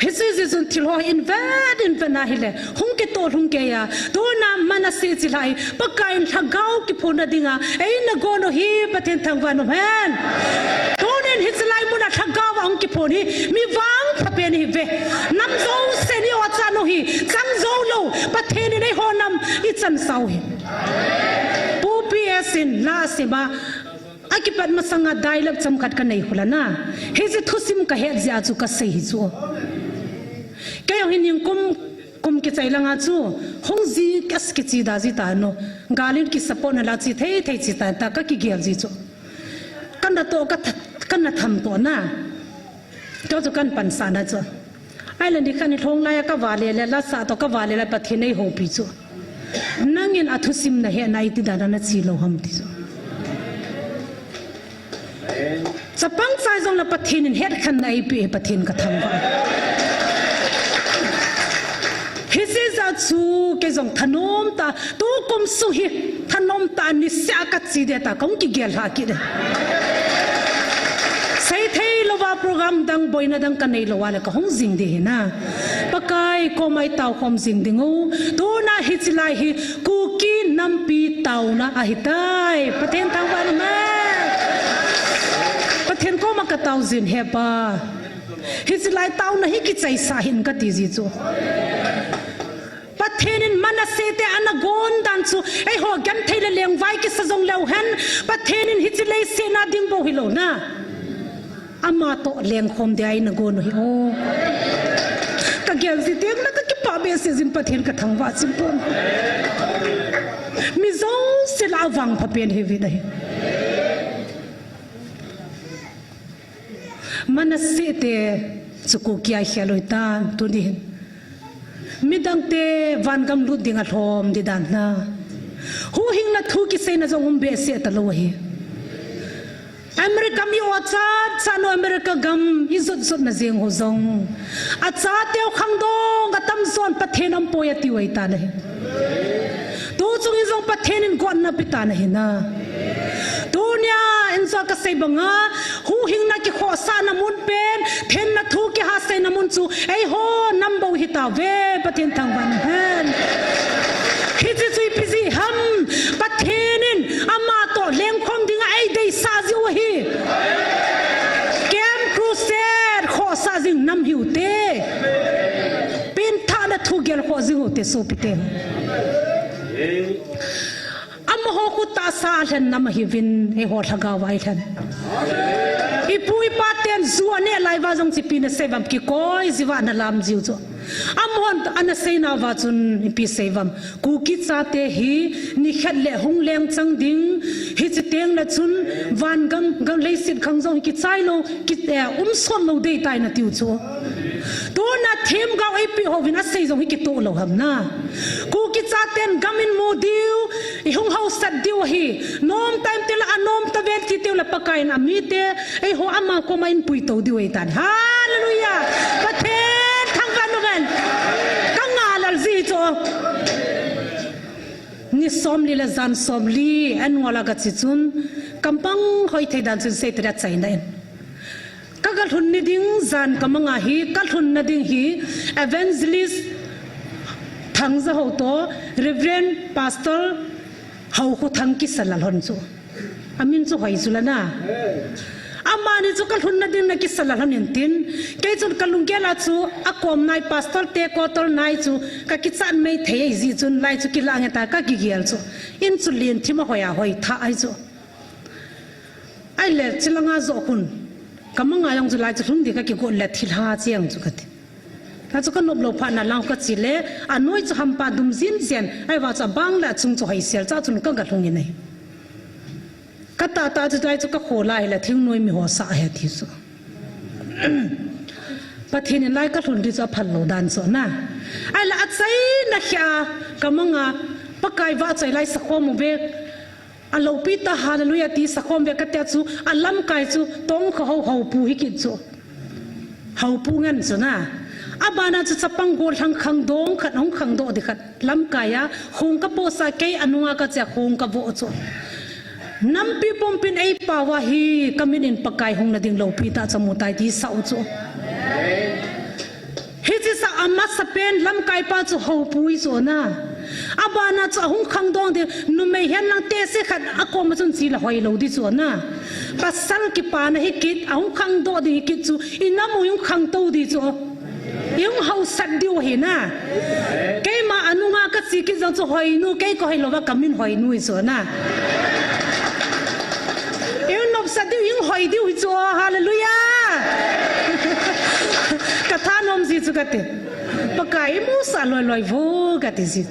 His is until ho in vanahile hunke to hunke ya do na Manasseh chilai pakain thagau ki phona dinga ei na go no hi pathen thangwa no man do nen his lai muna thagau ang ki phoni mi wang phapen hi ve nam zo se ni o cha no hi chang zo lo pathen nei ho nam I chan sau hi pu ps in la se ba akipat masanga dialog chamkhat ka nei hulana he je thusim ka he ja chu ka sei hi chu Kaya hining kum ki chai langa chu hongji kas ki chi da ji ta no galin ki support na la chi thei chi ta ta ka ki gel ji chu kan da to kan na tham to na to kan pan sa na chu ai len di kan thong la ya ka wa le la sa to ka wa le la pathin nei ho pi chu nangin athu sim na he nai ti da na chi lo ham ti chu sapang sai jong la pathin in het khan nai pi pathin ka tham ba Chu ke jong thanom ta tu kum su hi thanom ta ni sa ka chi de ta kong ki gel ha ki de sai thei lova program dang boina dang ka nei lowa le ka hong jing de na pakai ko mai taw khom jing dingu tu na hi chilai hi ku ki nam pi taw na a hi tai pathen taw ban ma pathen ko ma ka taw jin he pa hi chilai taw na hi ki chai sa hin ka ti ji chu Pathenin Manasseh te anagon dan chu ai ho gam theile leng vai ki sajong lo han pathenin hichilei se na ding bo hilo na ama to leng khom de ai na gon hi o ka gel si te na ka ki pa be se jin pathen ka thangwa simpon mi zo se la wang pa pen he vi dai Manasseh te chu kya kheloi ta tu di midang te van gam lut dinga thom di dan na hu hing na thu ki se na jong be se ta lo hi America mi o cha no America gam izot zot na jeng ho zong a cha teo khang dong ga tam zon pathen am poya ti wai ta na hi tu chung in jong pathen in gon na pita na hi na dunya in zo ka sei banga hu hing na ki kho sa na mun pen then na thu ki ha se na mun chu ei ho nam bo hi ta ve pathen thang ban han hi chi chui pisi ham pathenin ama to leng khom dinga ei dei sa ji wa hi kem crusade kho sa jing nam hiu te pin tha na thu gel kho ji hu te so pite ho ku ta sa hlen nam hi vin e ho thaga wai hlen I pui pa ten zuane lai wa jong chi pin se bam ki koi jiwa na lam jiu cho amon ana seina wa chun pi sevam ku ki cha te hi ni khat le hong leng chang ding hi chi teng la chun van gam le sit khang jong ki chai lo ki te son lo dei tai na tiu chu to na them ga ai pi ho vin a sei jong hi ki to lo ham na ku ki cha ten gamin mo diu i hong hau sat diu hi nom time te la anom ta vet ki te la pakai na mi te ai ho ama ko main pui to diu ai tan hallelujah pathen thang kan no ben kang nga lal zi cho ni som li la zan som li an wala ga chi chun kampang hoi thei dan chun se tra chai na kagal hun ni ding zan kamanga hi kal hun na ding hi evangelist thang za ho to reverend pastor hau ko thang ki salal hon chu amin chu hoi zulana amani chu kal hun na ding na ki salal hon tin ke chu kalung ke la chu akom nai pastor te ko tol nai chu ka ki chan mei thei ji chun lai chu ki la nga ta ka ki gial chu in chu lien thima hoya hoi tha ai chu ai le chilanga zo kun kamanga yang chu lai chu thum di ka ki ko le thil ha chiang chu ka ti ta chu kan nop lo pha na lang ka chi le anoi chu ham pa dum zin zen ai wa cha bang la chung chu hoi sel cha chun ka ga thung ni nei ka ta chu lai chu ka kho lai la thing noi mi ho sa he thi chu pathin lai ka thun ri cha phal lo dan so na ai la achai na kha kamanga pakai wa chai lai sa kho mu be alo pita hallelujah ti sakom be ka te chu alam kai chu tong kho ho pu hi ki chu ho pu ngan chu na abana chu chapang gol thang khang dong khat hong khang do di khat lam kaya khung ka po sa ke anunga ka cha khung ka bo chu nam pi pom pin ei pa wa hi kamin in pakai hong na ding lo pita chamu tai ti sau chu hi chi sa amma sa pen lam kai pa chu ho pui chu na abana cha hung khang dong de nu mei hen lang te se khat akom chun chi la hoi lo di chu na pasal ki pa na hi kit hung khang do di kit chu inamu yung khang to di chu yung hau sat diu hi na ke ma anunga ka chi ki chu hoi nu ke ko hoi lo ba kamin hoi nu chu na yung nop sat diu yung hoi diu chu hallelujah ka tha nom ji chu ka te pakai mu sa loi loi vo ka ti ji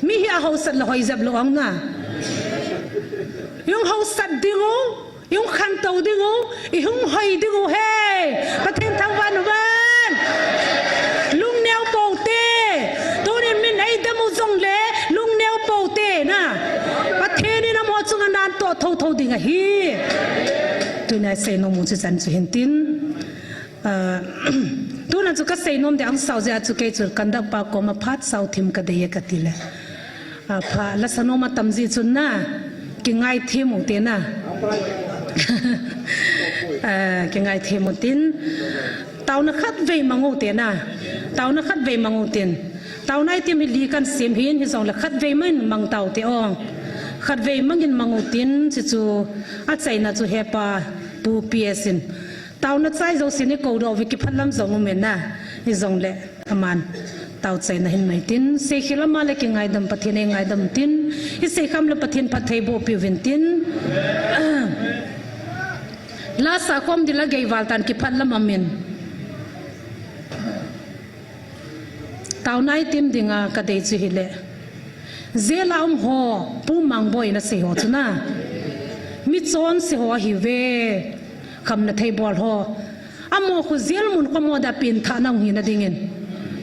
mi hi a hau sat la hoi zap lo ang na yung hau sat dingo yung khan tau dingo i hung hoi dingo he pathen thang wan wan lung neo po te to ni min ai da mu zong le lung neo po te na pathen ni na mo chung nan to tho tho dinga hi tu na se no mu chu chan chu hin tin tu na chu ka se nom de ang sau ja chu ke chu kan da pa ko ma phat sau thim ka de ye ka ti le pha la sanoma tamji chun na ki ngai thimu te na ki ngai thimu tin tau na khat ve mangu te na tau na khat ve mangu tin tau nai tim hi li kan sim hin hi zong la khat ve man mang tau te ong khat ve mangin mangu tin chi chu a chai na chu hepa pu piesin tau na chai zo sin ko ro wi ki phalam zong men na hi zong le aman tau chai na hin mai tin se khilama le ki ngai dam pathin ngai dam tin hi se kham le pathin pathai bo pi vin tin la sa kom dila gei waltan ki phalam amen tau nai tim dinga ka dei chu hi le zela ho pu mang boy na se ho chuna mi chon se ho hi ve kham na thei bol ho amo khu zel mun ko mo da pin tha nang hi na dingin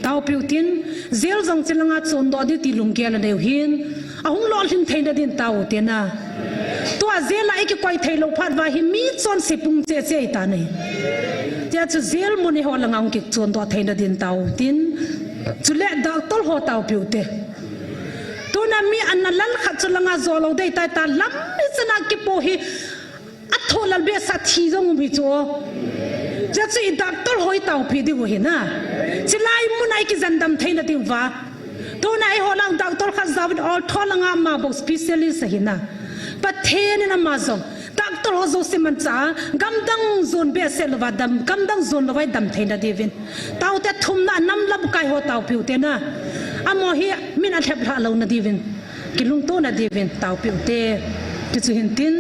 tau piu tin zel jang chilanga chon do di ti lung ke la deu hin ahung lol hin thei na din tau te na to a zel ai ki koi thei lo phat wa hi mi chon se pung che che ta nei ja chu zel mun hi ho langang ki chon do thei na din tau tin chu le da tol ho tau piu te to na mi an lal khat chulanga zo lo dei ta ta lam mi chana ki po hi a tholal be sa thi jong mi chu ja chu i doctor hoi tau phi di ho hi na chilai munai ki jandam theina ti wa to nai ho lang doctor kha zawin all tholanga ma bo specialist hi na pathen na ma zo doctor ho zo siman cha gamdang zon be sel wa dam gamdang zon lo wai dam theina divin tau te thum na nam lab kai ho tau piu te na amo hi min a thep la lo na divin kilung to na divin tau piu te ki chu hin tin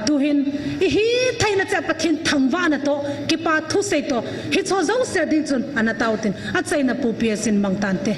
tu hin hi thaina cha pathin thangwa na to ki pa thu sei to hi cho zo se din chun ana tautin a chaina pu pi sin mangtan te